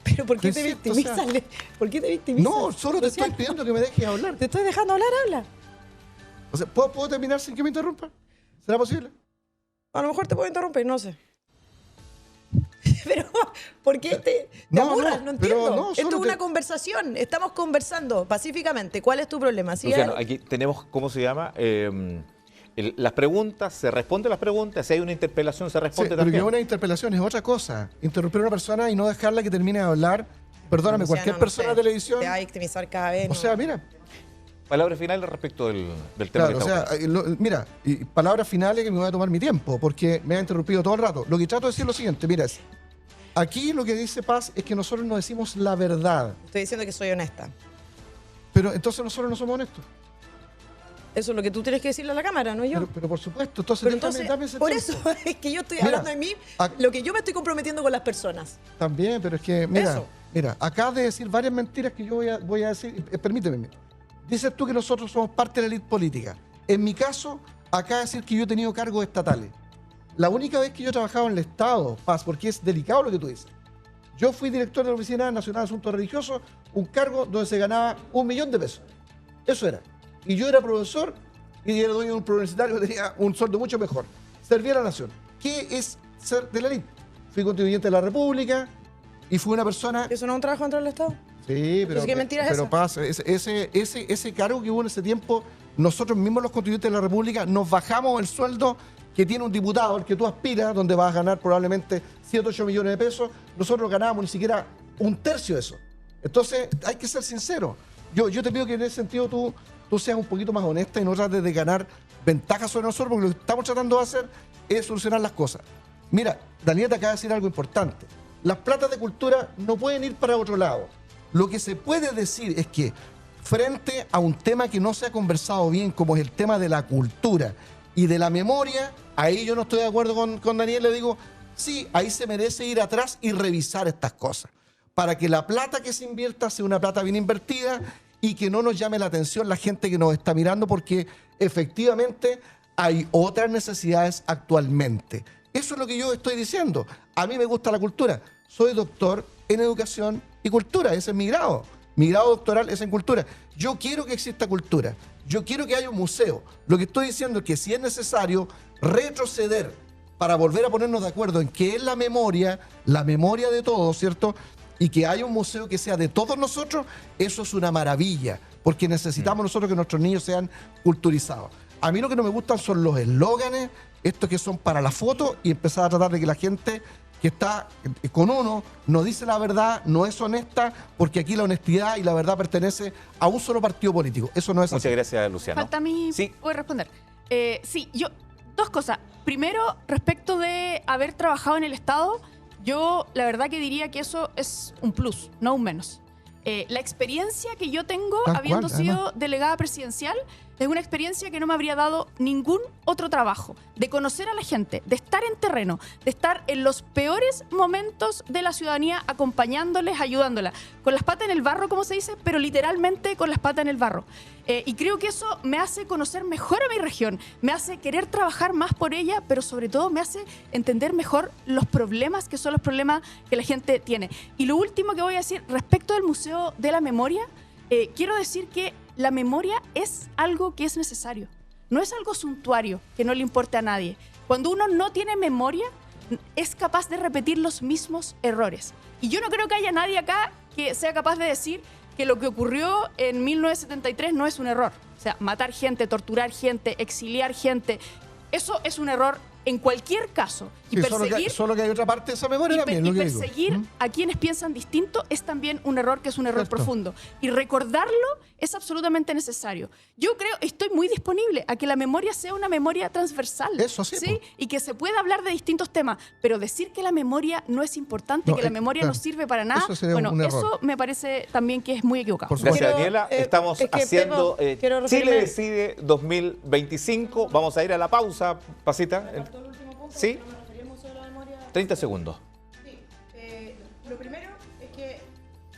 Pero ¿por qué te Cierto, victimizas? o sea, ¿Por qué te victimizas? No, solo te estoy Luciano, pidiendo que me dejes hablar. te estoy dejando hablar, habla. O sea, ¿puedo terminar sin que me interrumpa? ¿Será posible? A lo mejor te puedo interrumpir, no sé. Pero, ¿por qué te No, aburras? no, No pero entiendo. no, Esto solo es una te- conversación. Estamos conversando pacíficamente. ¿Cuál es tu problema? ¿Sí, Luciano, Ale? aquí tenemos, ¿cómo se llama? Las preguntas, se responden las preguntas, si hay una interpelación se Sí, responde pero que también. una interpelación es otra cosa. Interrumpir a una persona y no dejarla que termine de hablar. Perdóname, Luciano, cualquier no persona sé. de televisión. Te va a victimizar cada vez. O ¿no? sea, mira, Palabras finales respecto del tema claro, que o está sea, mira, y palabras finales que me voy a tomar mi tiempo, porque me ha interrumpido todo el rato. Lo que trato de decir es lo siguiente, mira, aquí lo que dice Paz es que nosotros no decimos la verdad, Estoy diciendo que soy honesta. pero entonces nosotros no somos honestos. Eso es lo que tú tienes que decirle a la cámara, no yo. Pero por supuesto, entonces, Pero dame entonces, ese por tiempo. eso es que yo estoy Mira, hablando de mí, lo que yo me estoy comprometiendo con las personas. También, pero es que, mira, Eso. mira, acabas de decir varias mentiras que yo voy a decir. Permíteme, mira. Dices tú que nosotros somos parte de la élite política. En mi caso, acaba de decir que yo he tenido cargos estatales. La única vez que yo he trabajado en el Estado, Paz, porque es delicado lo que tú dices. Yo fui director de la Oficina Nacional de Asuntos Religiosos, un cargo donde se ganaba 1 millón de pesos. Eso era. Y yo era profesor y era dueño de un universitario que tenía un sueldo mucho mejor. Servía a la nación. ¿Qué es ser de la élite? Fui contribuyente de la República y fui una persona... ¿Eso no es un trabajo contra el Estado? Sí, pero, Entonces, ¿qué mentira es pero esa? pasa, ese cargo que hubo en ese tiempo, nosotros mismos los contribuyentes de la República nos bajamos el sueldo que tiene un diputado, el que tú aspiras, donde vas a ganar probablemente 7, 8 millones de pesos, nosotros ganábamos ni siquiera 1/3 de eso. Entonces, hay que ser sincero. Yo te pido que en ese sentido tú seas un poquito más honesta y no trates de ganar ventajas sobre nosotros, porque lo que estamos tratando de hacer es solucionar las cosas. Mira, Daniela te acaba de decir algo importante. Las platas de cultura no pueden ir para otro lado. Lo que se puede decir es que frente a un tema que no se ha conversado bien, como es el tema de la cultura y de la memoria, ahí yo no estoy de acuerdo con Daniel, le digo, sí, ahí se merece ir atrás y revisar estas cosas, para que la plata que se invierta sea una plata bien invertida y que no nos llame la atención la gente que nos está mirando, porque efectivamente hay otras necesidades actualmente. Eso es lo que yo estoy diciendo. A mí me gusta la cultura. Soy doctor en educación y cultura. Ese es mi grado. Mi grado doctoral es en cultura. Yo quiero que exista cultura. Yo quiero que haya un museo. Lo que estoy diciendo es que si es necesario retroceder para volver a ponernos de acuerdo en qué es la memoria de todos, ¿cierto? Y que haya un museo que sea de todos nosotros, eso es una maravilla, porque necesitamos nosotros que nuestros niños sean culturizados. A mí lo que no me gustan son los eslóganes, estos que son para la foto, y empezar a tratar de que la gente que está con uno no dice la verdad, no es honesta, porque aquí la honestidad y la verdad pertenece a un solo partido político. Eso no es así. Muchas gracias, Luciano. Falta a mí, Sí. voy a responder. Sí, yo, dos cosas. Primero, respecto de haber trabajado en el Estado, yo la verdad que diría que eso es un plus, no un menos. La experiencia que yo tengo Tal habiendo cual, sido además. delegada presidencial es una experiencia que no me habría dado ningún otro trabajo. De conocer a la gente, de estar en terreno, de estar en los peores momentos de la ciudadanía acompañándoles, ayudándola. Con las patas en el barro, como se dice, pero literalmente con las patas en el barro. Y creo que eso me hace conocer mejor a mi región, me hace querer trabajar más por ella, pero sobre todo me hace entender mejor los problemas que son los problemas que la gente tiene. Y lo último que voy a decir respecto del Museo de la Memoria, quiero decir que la memoria es algo que es necesario. No es algo suntuario que no le importe a nadie. Cuando uno no tiene memoria, es capaz de repetir los mismos errores. Y yo no creo que haya nadie acá que sea capaz de decir que lo que ocurrió en 1973 no es un error. O sea, matar gente, torturar gente, exiliar gente, eso es un error en cualquier caso. Y Sí, perseguir, solo que hay otra parte de esa memoria también. y lo que digo. perseguir a quienes piensan distinto es también un error, que es un error Cierto. profundo. Y recordarlo es absolutamente necesario. Yo creo, estoy muy disponible a que la memoria sea una memoria transversal. Eso sí, ¿sí? po. Y que se pueda hablar de distintos temas. Pero decir que la memoria no es importante, No, que la memoria claro. no sirve para nada, Eso sería bueno, un error. eso me parece también que es muy equivocado. Por supuesto. Gracias, Quiero, Daniela. Estamos es que, haciendo Pepo, quiero Chile referirme- Decide 2025. Vamos a ir a la pausa, Pasita. ¿Sí? 30 segundos. Lo primero es que,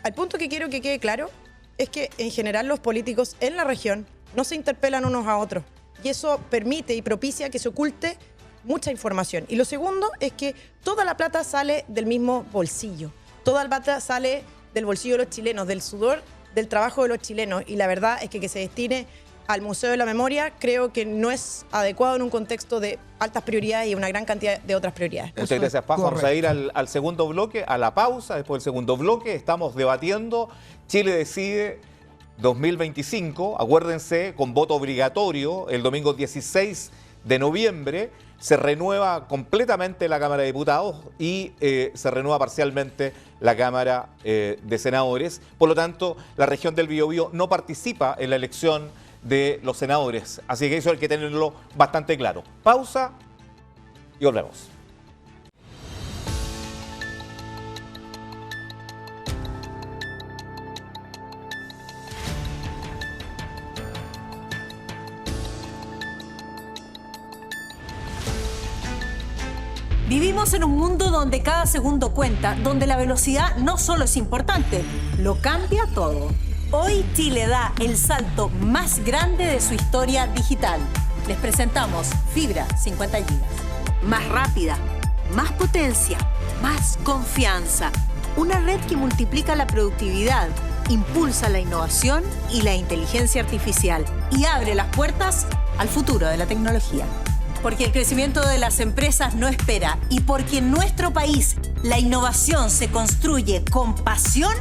al punto que quiero que quede claro, es que en general los políticos en la región no se interpelan unos a otros. Y eso permite y propicia que se oculte mucha información. Y lo segundo es que toda la plata sale del mismo bolsillo. Toda la plata sale del bolsillo de los chilenos, del sudor, del trabajo de los chilenos. Y la verdad es que se destine al Museo de la Memoria creo que no es adecuado en un contexto de altas prioridades y una gran cantidad de otras prioridades. Muchas gracias, Paz. Vamos a ir al segundo bloque, a la pausa. Después del segundo bloque estamos debatiendo Chile Decide 2025. Acuérdense, con voto obligatorio, el domingo 16 de noviembre se renueva completamente la Cámara de Diputados y se renueva parcialmente la Cámara de Senadores. Por lo tanto, la región del Biobío no participa en la elección de los senadores. Así que eso hay que tenerlo bastante claro. Pausa y volvemos. Vivimos en un mundo donde cada segundo cuenta, donde la velocidad no solo es importante, lo cambia todo. Hoy Chile da el salto más grande de su historia digital. Les presentamos Fibra 50 GB. Más rápida, más potencia, más confianza. Una red que multiplica la productividad, impulsa la innovación y la inteligencia artificial y abre las puertas al futuro de la tecnología. Porque el crecimiento de las empresas no espera y porque en nuestro país la innovación se construye con pasión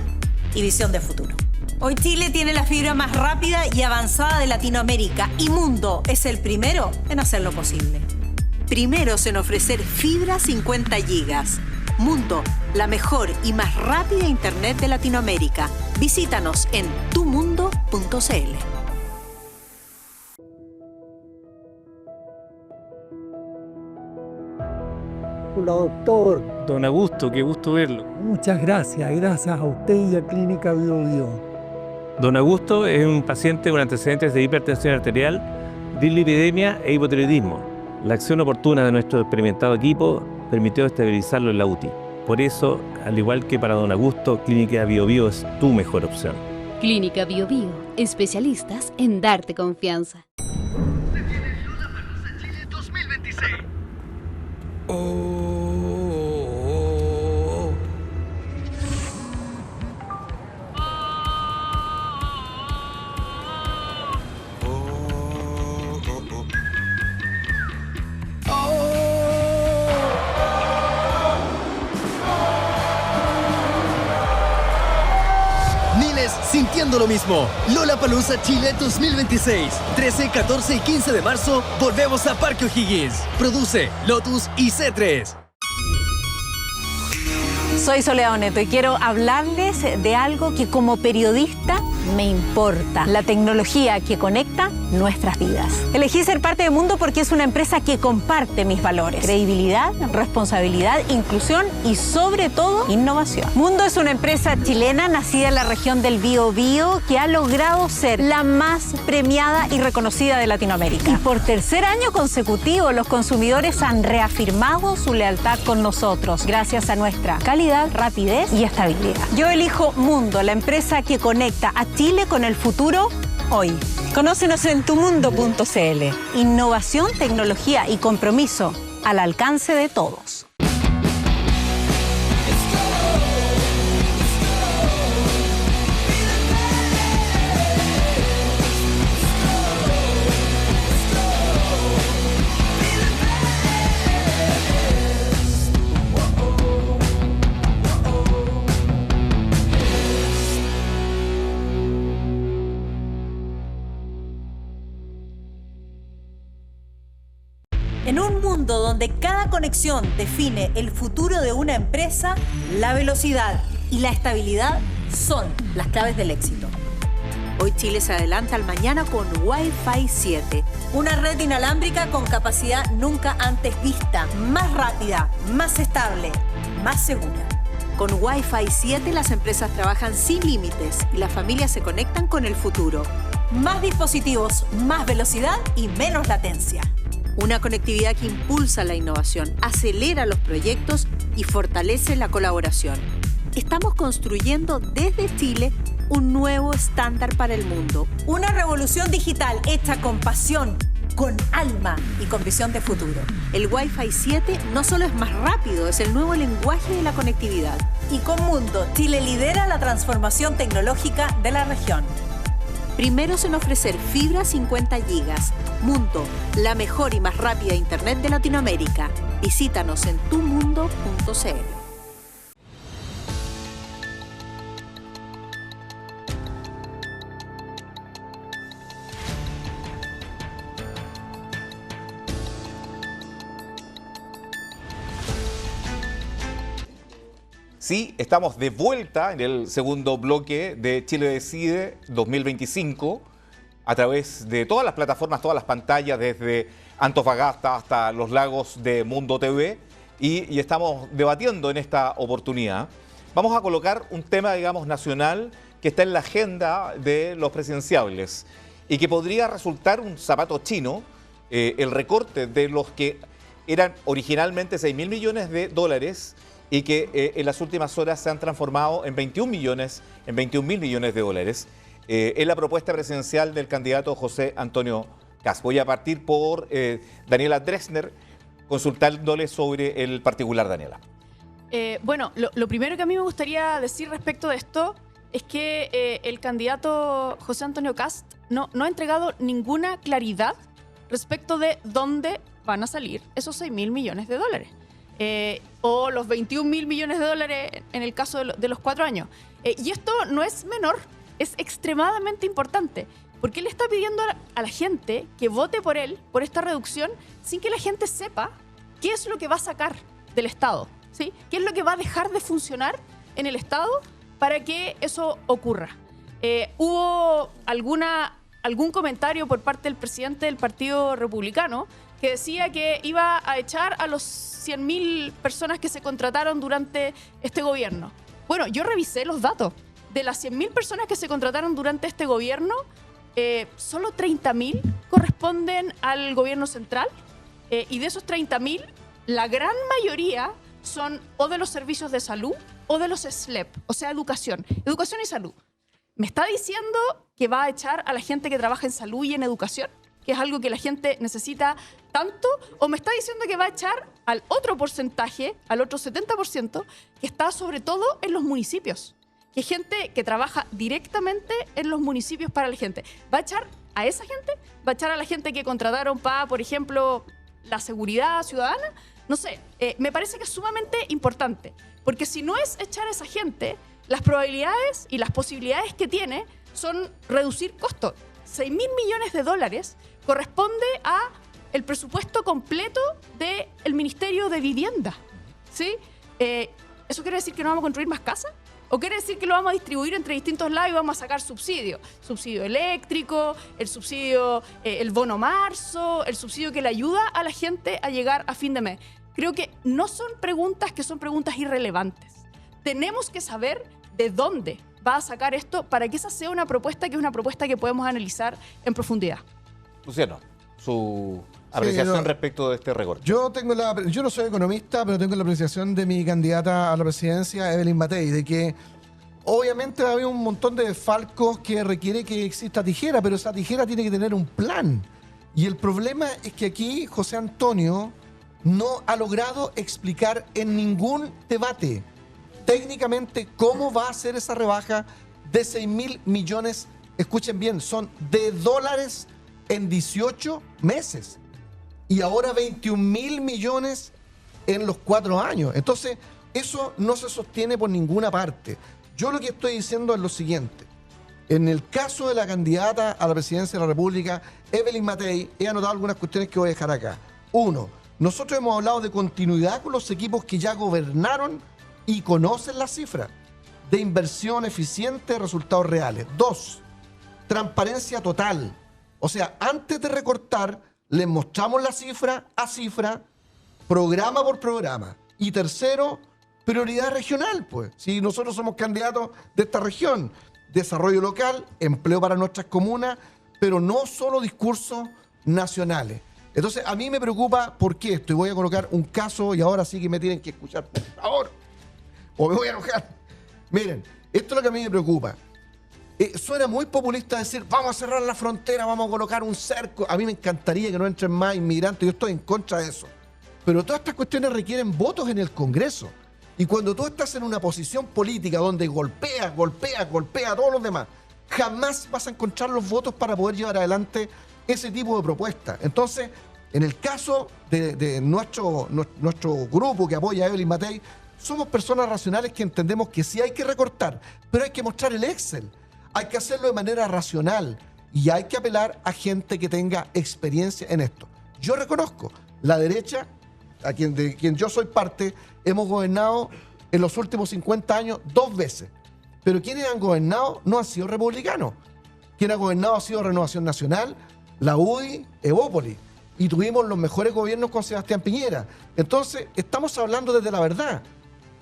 y visión de futuro. Hoy Chile tiene la fibra más rápida y avanzada de Latinoamérica y Mundo es el primero en hacerlo posible. Primeros en ofrecer fibra 50 GB. Mundo, la mejor y más rápida internet de Latinoamérica. Visítanos en tumundo.cl. Hola, doctor. Don Augusto, qué gusto verlo. Muchas gracias. Gracias a usted y a Clínica Biobío. Don Augusto es un paciente con antecedentes de hipertensión arterial, dislipidemia e hipotiroidismo. La acción oportuna de nuestro experimentado equipo permitió estabilizarlo en la UTI. Por eso, al igual que para Don Augusto, Clínica Biobío es tu mejor opción. Clínica Biobío, especialistas en darte confianza. Se viene Lollapalooza Chile 2026. Miles sintiendo lo mismo. Lollapalooza Chile 2026. 13, 14 y 15 de marzo volvemos a Parque O'Higgins. Produce Lotus y C3. Soy Soledad Oneto y quiero hablarles de algo que como periodista me importa. La tecnología que conecta nuestras vidas. Elegí ser parte de Mundo porque es una empresa que comparte mis valores. Credibilidad, responsabilidad, inclusión y sobre todo innovación. Mundo es una empresa chilena nacida en la región del Biobío que ha logrado ser la más premiada y reconocida de Latinoamérica. Y por tercer año consecutivo los consumidores han reafirmado su lealtad con nosotros gracias a nuestra calidad, rapidez y estabilidad. Yo elijo Mundo, la empresa que conecta a Chile con el futuro hoy. Conócenos en tumundo.cl. Innovación, tecnología y compromiso al alcance de todos. En un mundo donde cada conexión define el futuro de una empresa, la velocidad y la estabilidad son las claves del éxito. Hoy Chile se adelanta al mañana con Wi-Fi 7, una red inalámbrica con capacidad nunca antes vista, más rápida, más estable, más segura. Con Wi-Fi 7 las empresas trabajan sin límites y las familias se conectan con el futuro. Más dispositivos, más velocidad y menos latencia. Una conectividad que impulsa la innovación, acelera los proyectos y fortalece la colaboración. Estamos construyendo desde Chile un nuevo estándar para el mundo. Una revolución digital hecha con pasión, con alma y con visión de futuro. El Wi-Fi 7 no solo es más rápido, es el nuevo lenguaje de la conectividad. Y con Mundo, Chile lidera la transformación tecnológica de la región. Primeros en ofrecer fibra 50 gigas. Mundo, la mejor y más rápida internet de Latinoamérica. Visítanos en tumundo.cl. Sí, estamos de vuelta en el segundo bloque de Chile Decide 2025 a través de todas las plataformas, todas las pantallas, desde Antofagasta hasta los lagos de Mundo TV y estamos debatiendo en esta oportunidad. Vamos a colocar un tema, digamos, nacional que está en la agenda de los presidenciables y que podría resultar un zapato chino, el recorte de los que eran originalmente 6.000 millones de dólares y que en las últimas horas se han transformado en 21.000 millones de dólares. Es la propuesta presidencial del candidato José Antonio Kast. Voy a partir por Daniela Drexner, consultándole sobre el particular, Daniela. Bueno, lo primero que a mí me gustaría decir respecto de esto es que el candidato José Antonio Kast no ha entregado ninguna claridad respecto de dónde van a salir esos 6.000 millones de dólares. O los 21.000 millones de dólares en el caso de los 4 años. Y esto no es menor, es extremadamente importante, porque él está pidiendo a la gente que vote por él, por esta reducción, sin que la gente sepa qué es lo que va a sacar del Estado, ¿sí? ¿Qué es lo que va a dejar de funcionar en el Estado para que eso ocurra? Hubo algún comentario por parte del presidente del Partido Republicano que decía que iba a echar a los 100.000 personas que se contrataron durante este gobierno. Bueno, yo revisé los datos. De las 100.000 personas que se contrataron durante este gobierno, solo 30.000 corresponden al gobierno central. Y de esos 30.000, la gran mayoría son o de los servicios de salud o de los SLEP, o sea, educación y salud. ¿Me está diciendo que va a echar a la gente que trabaja en salud y en educación, que es algo que la gente necesita tanto? ¿O me está diciendo que va a echar al otro porcentaje, al otro 70%, que está sobre todo en los municipios? Que gente que trabaja directamente en los municipios para la gente. ¿Va a echar a esa gente? ¿Va a echar a la gente que contrataron para, por ejemplo, la seguridad ciudadana? No sé, me parece que es sumamente importante. Porque si no es echar a esa gente, las probabilidades y las posibilidades que tiene son reducir costos. 6.000 millones de dólares corresponde a el presupuesto completo del Ministerio de Vivienda, ¿sí? ¿Eso quiere decir que no vamos a construir más casas? ¿O quiere decir que lo vamos a distribuir entre distintos lados y vamos a sacar subsidios? Subsidio eléctrico, el subsidio, el bono marzo, el subsidio que le ayuda a la gente a llegar a fin de mes. Creo que no son preguntas que son preguntas irrelevantes. Tenemos que saber de dónde va a sacar esto para que esa sea una propuesta que es una propuesta que podemos analizar en profundidad. Luciano, su apreciación respecto de este recorte. Yo no soy economista, pero tengo la apreciación de mi candidata a la presidencia, Evelyn Matei, de que obviamente va a haber un montón de desfalcos que requiere que exista tijera, pero esa tijera tiene que tener un plan. Y el problema es que aquí José Antonio no ha logrado explicar en ningún debate técnicamente cómo va a ser esa rebaja de 6.000 millones, escuchen bien, son de dólares en 18 meses. Y ahora 21.000 millones en los 4 años. Entonces, eso no se sostiene por ninguna parte. Yo lo que estoy diciendo es lo siguiente. En el caso de la candidata a la presidencia de la República, Evelyn Matei, he anotado algunas cuestiones que voy a dejar acá. 1. Nosotros hemos hablado de continuidad con los equipos que ya gobernaron y conocen las cifras de inversión eficiente, resultados reales. 2. Transparencia total. O sea, antes de recortar, les mostramos la cifra a cifra, programa por programa. Y 3, prioridad regional, pues. Si nosotros somos candidatos de esta región, desarrollo local, empleo para nuestras comunas, pero no solo discursos nacionales. Entonces, a mí me preocupa por qué esto. Y voy a colocar un caso y ahora sí que me tienen que escuchar, por favor. O me voy a enojar. Miren, esto es lo que a mí me preocupa. Suena muy populista decir, vamos a cerrar la frontera, vamos a colocar un cerco. A mí me encantaría que no entren más inmigrantes, yo estoy en contra de eso. Pero todas estas cuestiones requieren votos en el Congreso. Y cuando tú estás en una posición política donde golpea a todos los demás, jamás vas a encontrar los votos para poder llevar adelante ese tipo de propuestas. Entonces, en el caso de nuestro grupo que apoya a Evelyn Matei, somos personas racionales que entendemos que sí hay que recortar, pero hay que mostrar el Excel. Hay que hacerlo de manera racional y hay que apelar a gente que tenga experiencia en esto. Yo reconozco, la derecha, de quien yo soy parte, hemos gobernado en los últimos 50 años 2 veces. Pero quienes han gobernado no han sido republicanos. Quien ha gobernado ha sido Renovación Nacional, la UDI, Evópolis. Y tuvimos los mejores gobiernos con Sebastián Piñera. Entonces, estamos hablando desde la verdad.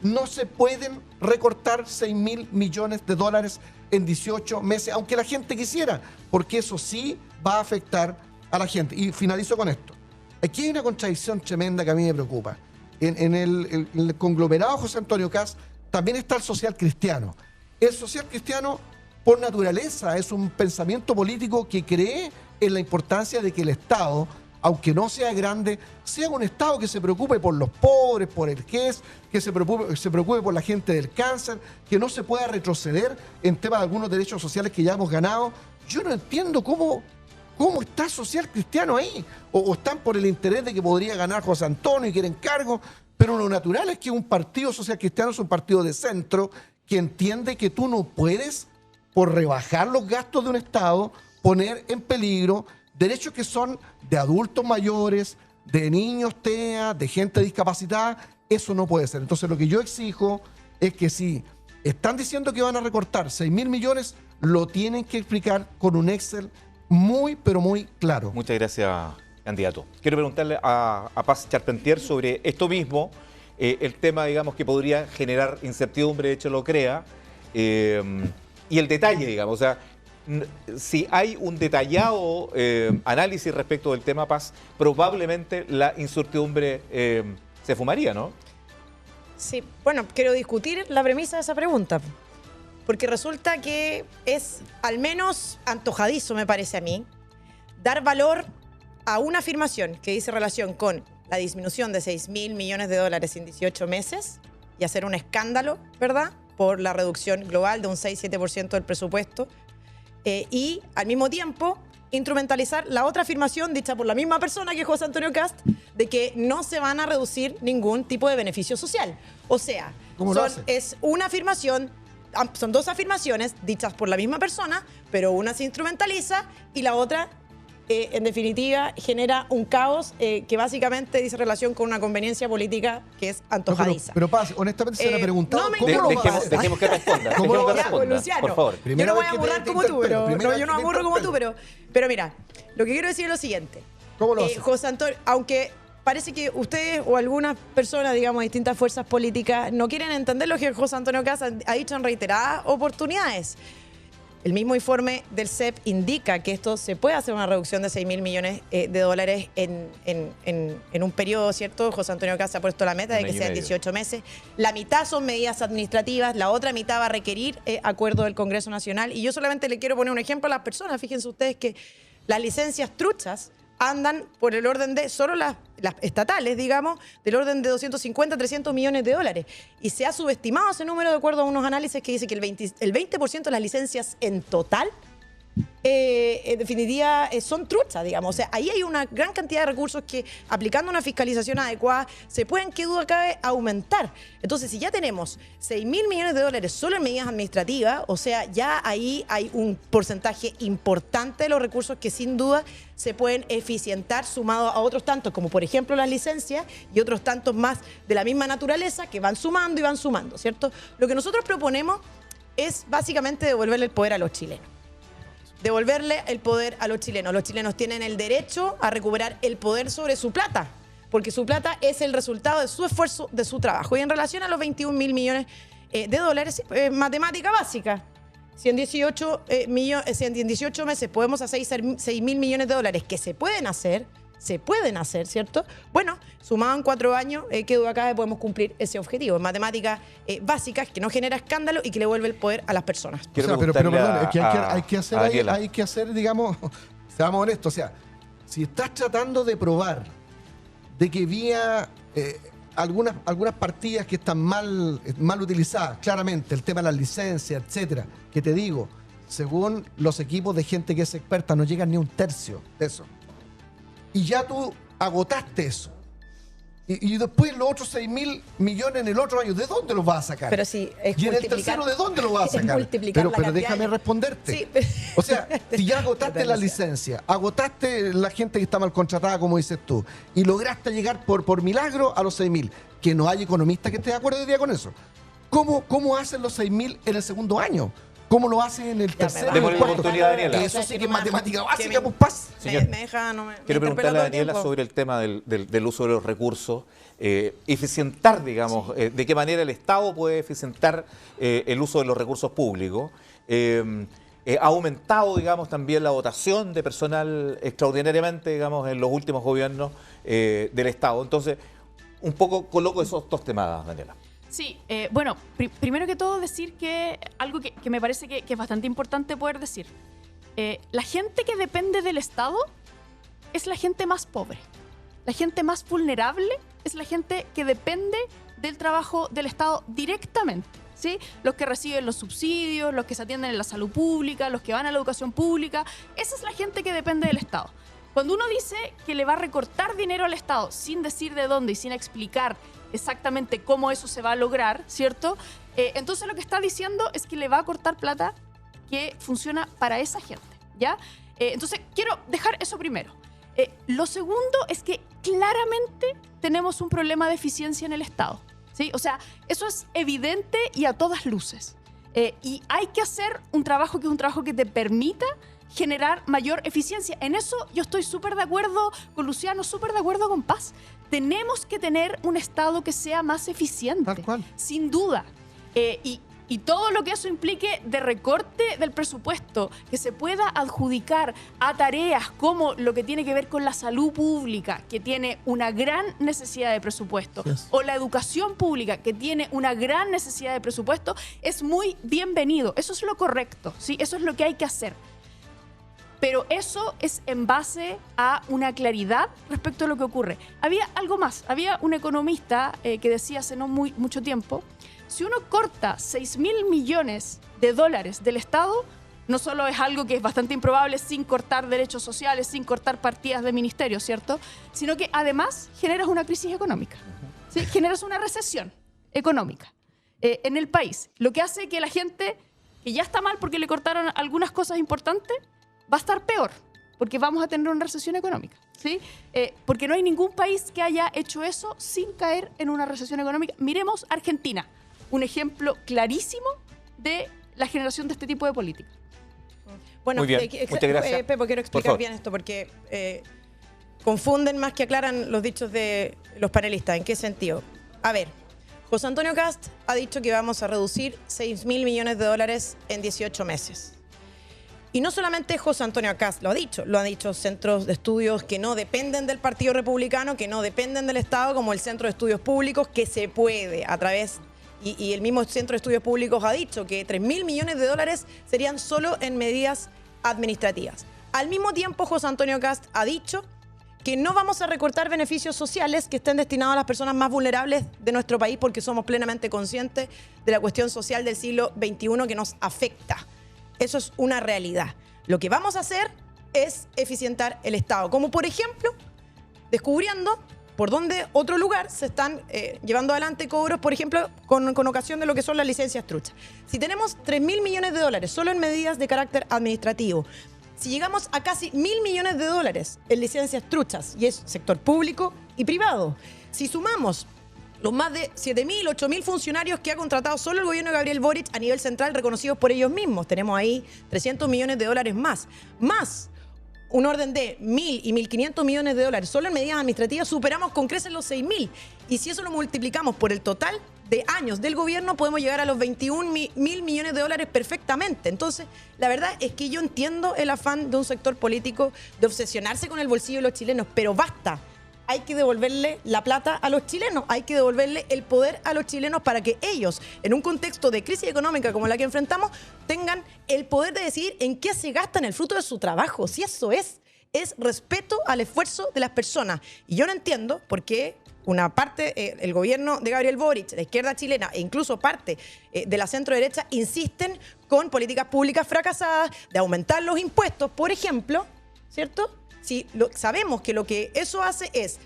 No se pueden recortar 6.000 millones de dólares en 18 meses, aunque la gente quisiera, porque eso sí va a afectar a la gente. Y finalizo con esto. Aquí hay una contradicción tremenda que a mí me preocupa. En el conglomerado José Antonio Kast también está el social cristiano. El social cristiano, por naturaleza, es un pensamiento político que cree en la importancia de que el Estado, aunque no sea grande, sea un Estado que se preocupe por los pobres, por el GES, que se preocupe por la gente del cáncer, que no se pueda retroceder en temas de algunos derechos sociales que ya hemos ganado. Yo no entiendo cómo está social cristiano ahí. O están por el interés de que podría ganar José Antonio y quieren cargo, pero lo natural es que un partido social cristiano es un partido de centro que entiende que tú no puedes, por rebajar los gastos de un Estado, poner en peligro derechos que son de adultos mayores, de niños TEA, de gente discapacitada. Eso no puede ser. Entonces lo que yo exijo es que si están diciendo que van a recortar 6.000 millones, lo tienen que explicar con un Excel muy, pero muy claro. Muchas gracias, candidato. Quiero preguntarle a Paz Charpentier sobre esto mismo, el tema, digamos, que podría generar incertidumbre, de hecho lo crea, y el detalle, digamos, o sea, si hay un detallado análisis respecto del tema Paz, probablemente la incertidumbre se fumaría, ¿no? Sí, bueno, quiero discutir la premisa de esa pregunta, porque resulta que es al menos antojadizo, me parece a mí, dar valor a una afirmación que dice relación con la disminución de 6.000 millones de dólares en 18 meses y hacer un escándalo, ¿verdad?, por la reducción global de un 6-7% del presupuesto, y al mismo tiempo instrumentalizar la otra afirmación dicha por la misma persona que José Antonio Kast, de que no se van a reducir ningún tipo de beneficio social. O sea, es una afirmación, son 2 afirmaciones dichas por la misma persona, pero una se instrumentaliza y la otra, en definitiva, genera un caos que básicamente dice relación con una conveniencia política que es antojadiza. Pero Paz, honestamente se me ha preguntado dejemos que responda. Luciano, por favor. Yo no voy a aburrar como tú, yo no aburro como tú, pero mira, lo que quiero decir es lo siguiente. ¿Cómo lo hace? José Antonio, aunque parece que ustedes o algunas personas, digamos, distintas fuerzas políticas, no quieren entender lo que José Antonio Kast ha dicho en reiteradas oportunidades. El mismo informe del CEP indica que esto se puede hacer una reducción de 6.000 millones de dólares en un periodo, ¿cierto? José Antonio Kast ha puesto la meta de que sean 18 meses. La mitad son medidas administrativas, la otra mitad va a requerir acuerdo del Congreso Nacional. Y yo solamente le quiero poner un ejemplo a las personas. Fíjense ustedes que las licencias truchas andan por el orden de, solo las estatales, digamos, del orden de 250 a 300 millones de dólares. Y se ha subestimado ese número de acuerdo a unos análisis que dice que el 20% de las licencias en total, en definitiva, son truchas, digamos. O sea, ahí hay una gran cantidad de recursos que, aplicando una fiscalización adecuada, se pueden, qué duda cabe, aumentar. Entonces, si ya tenemos 6.000 millones de dólares solo en medidas administrativas, o sea, ya ahí hay un porcentaje importante de los recursos que sin duda se pueden eficientar sumado a otros tantos, como por ejemplo las licencias y otros tantos más de la misma naturaleza que van sumando, ¿cierto? Lo que nosotros proponemos es básicamente devolverle el poder a los chilenos. Devolverle el poder a los chilenos. Los chilenos tienen el derecho a recuperar el poder sobre su plata, porque su plata es el resultado de su esfuerzo, de su trabajo. Y en relación a los 21.000 millones de dólares, matemática básica. Si en 18 meses podemos hacer 6.000 millones de dólares, que se pueden hacer, se pueden hacer, ¿cierto? Bueno, sumado en 4 años, qué duda cabe, podemos cumplir ese objetivo. En matemáticas básicas, que no genera escándalo y que le vuelve el poder a las personas. O sea, pero perdón, es que hay que hacer, digamos, seamos honestos, o sea, si estás tratando de probar de que había algunas partidas que están mal utilizadas, claramente, el tema de las licencias, etcétera, que te digo, según los equipos de gente que es experta, no llegan ni un tercio de eso. Y ya tú agotaste eso. Y después los otros 6.000 millones en el otro año, ¿de dónde los vas a sacar? Pero sí, es y en el tercero, ¿de dónde los vas a sacar? Pero déjame responderte. Sí. O sea, si ya agotaste la licencia, agotaste la gente que está mal contratada, como dices tú, y lograste llegar por milagro a los 6.000, que no hay economista que esté de acuerdo hoy día con eso. ¿Cómo hacen los 6.000 en el segundo año? ¿Cómo lo hacen en el tercero? Démosle la oportunidad a Daniela. Eso sí que es matemática básica, pues paz. Me deja, no me Quiero preguntarle a Daniela sobre el tema del uso de los recursos, eficientar, digamos, de qué manera el Estado puede eficientar el uso de los recursos públicos. Ha aumentado, digamos, también la dotación de personal extraordinariamente, digamos, en los últimos gobiernos del Estado. Entonces, un poco coloco esos dos temas, Daniela. Sí, bueno, primero que todo decir que algo que me parece que es bastante importante poder decir. La gente que depende del Estado es la gente más pobre. La gente más vulnerable es la gente que depende del trabajo del Estado directamente, ¿sí? Los que reciben los subsidios, los que se atienden en la salud pública, los que van a la educación pública. Esa es la gente que depende del Estado. Cuando uno dice que le va a recortar dinero al Estado sin decir de dónde y sin explicar exactamente cómo eso se va a lograr, ¿cierto? Entonces lo que está diciendo es que le va a cortar plata que funciona para esa gente, ¿ya? Entonces quiero dejar eso primero. Lo segundo es que claramente tenemos un problema de eficiencia en el Estado, ¿sí? O sea, eso es evidente y a todas luces. Y hay que hacer un trabajo que es un trabajo que te permita generar mayor eficiencia. En eso yo estoy súper de acuerdo con Luciano, súper de acuerdo con Paz. Tenemos que tener un Estado que sea más eficiente. Tal cual. Sin duda. Y todo lo que eso implique de recorte del presupuesto, que se pueda adjudicar a tareas como lo que tiene que ver con la salud pública, que tiene una gran necesidad de presupuesto, o la educación pública, que tiene una gran necesidad de presupuesto, es muy bienvenido. Eso es lo correcto, ¿sí? Eso es lo que hay que hacer. Pero eso es en base a una claridad respecto a lo que ocurre. Había algo más. Había un economista que decía hace no mucho tiempo, si uno corta 6.000 millones de dólares del Estado, no solo es algo que es bastante improbable sin cortar derechos sociales, sin cortar partidas de ministerio, ¿cierto? Sino que además generas una crisis económica, ¿sí? Generas una recesión económica en el país. Lo que hace que la gente que ya está mal porque le cortaron algunas cosas importantes, va a estar peor, porque vamos a tener una recesión económica, ¿sí? Porque no hay ningún país que haya hecho eso sin caer en una recesión económica. Miremos Argentina, un ejemplo clarísimo de la generación de este tipo de política. Bueno, muy bien. Muchas gracias. Pepo, quiero explicar bien esto, porque confunden más que aclaran los dichos de los panelistas. ¿En qué sentido? A ver, José Antonio Kast ha dicho que vamos a reducir 6.000 millones de dólares en 18 meses. Y no solamente José Antonio Kast lo han dicho centros de estudios que no dependen del Partido Republicano, que no dependen del Estado, como el Centro de Estudios Públicos, que se puede a través, y el mismo Centro de Estudios Públicos ha dicho que 3.000 millones de dólares serían solo en medidas administrativas. Al mismo tiempo, José Antonio Kast ha dicho que no vamos a recortar beneficios sociales que estén destinados a las personas más vulnerables de nuestro país, porque somos plenamente conscientes de la cuestión social del siglo XXI que nos afecta. Eso es una realidad. Lo que vamos a hacer es eficientar el Estado, como por ejemplo, descubriendo por dónde otro lugar se están llevando adelante cobros, por ejemplo, con ocasión de lo que son las licencias truchas. Si tenemos 3.000 millones de dólares solo en medidas de carácter administrativo, si llegamos a casi 1.000 millones de dólares en licencias truchas, y es sector público y privado, si sumamos los más de 7.000, 8.000 funcionarios que ha contratado solo el gobierno de Gabriel Boric a nivel central, reconocidos por ellos mismos, tenemos ahí 300 millones de dólares más un orden de 1.000 y 1.500 millones de dólares solo en medidas administrativas, superamos con creces los 6.000. Y si eso lo multiplicamos por el total de años del gobierno podemos llegar a los 21 mil millones de dólares perfectamente. Entonces, la verdad es que yo entiendo el afán de un sector político de obsesionarse con el bolsillo de los chilenos, pero basta. Hay que devolverle la plata a los chilenos, hay que devolverle el poder a los chilenos para que ellos, en un contexto de crisis económica como la que enfrentamos, tengan el poder de decidir en qué se gastan el fruto de su trabajo. Si eso es respeto al esfuerzo de las personas. Y yo no entiendo por qué una parte, el gobierno de Gabriel Boric, la izquierda chilena e incluso parte de la centro-derecha insisten con políticas públicas fracasadas de aumentar los impuestos, por ejemplo, ¿cierto? Si sabemos que lo que eso hace es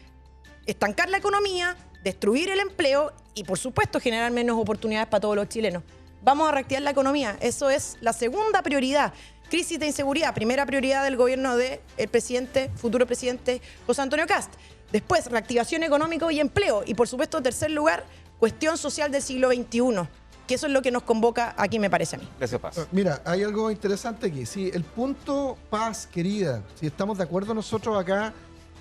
estancar la economía, destruir el empleo y, por supuesto, generar menos oportunidades para todos los chilenos. Vamos a reactivar la economía. Eso es la segunda prioridad. Crisis de inseguridad, primera prioridad del gobierno del futuro presidente José Antonio Kast. Después, reactivación económica y empleo. Y, por supuesto, en tercer lugar, cuestión social del siglo XXI. Que eso es lo que nos convoca aquí, me parece a mí. Gracias, Paz. Mira, hay algo interesante aquí. Sí, el punto, Paz, querida, si estamos de acuerdo nosotros acá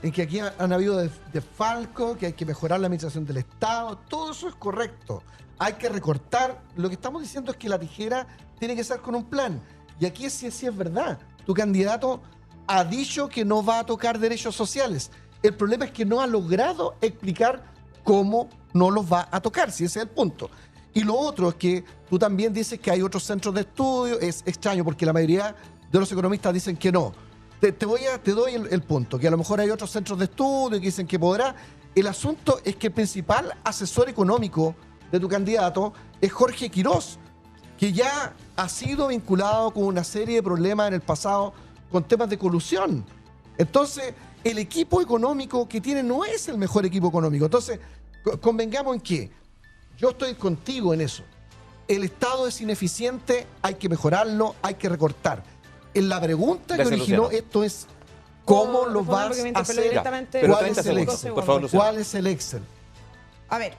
en que aquí han habido desfalco, que hay que mejorar la administración del Estado, todo eso es correcto. Hay que recortar. Lo que estamos diciendo es que la tijera tiene que ser con un plan. Y aquí sí es verdad. Tu candidato ha dicho que no va a tocar derechos sociales. El problema es que no ha logrado explicar cómo no los va a tocar, si ese es el punto. Y lo otro es que tú también dices que hay otros centros de estudio. Es extraño porque la mayoría de los economistas dicen que no. Te doy el punto, que a lo mejor hay otros centros de estudio que dicen que podrá. El asunto es que el principal asesor económico de tu candidato es Jorge Quirós, que ya ha sido vinculado con una serie de problemas en el pasado con temas de colusión. Entonces, el equipo económico que tiene no es el mejor equipo económico. Entonces, convengamos en que yo estoy contigo en eso. El Estado es ineficiente, hay que mejorarlo, hay que recortar. En la pregunta que originó esto es ¿cómo lo vas a hacer? ¿Cuál es el Excel? ¿Cuál es el Excel? A ver,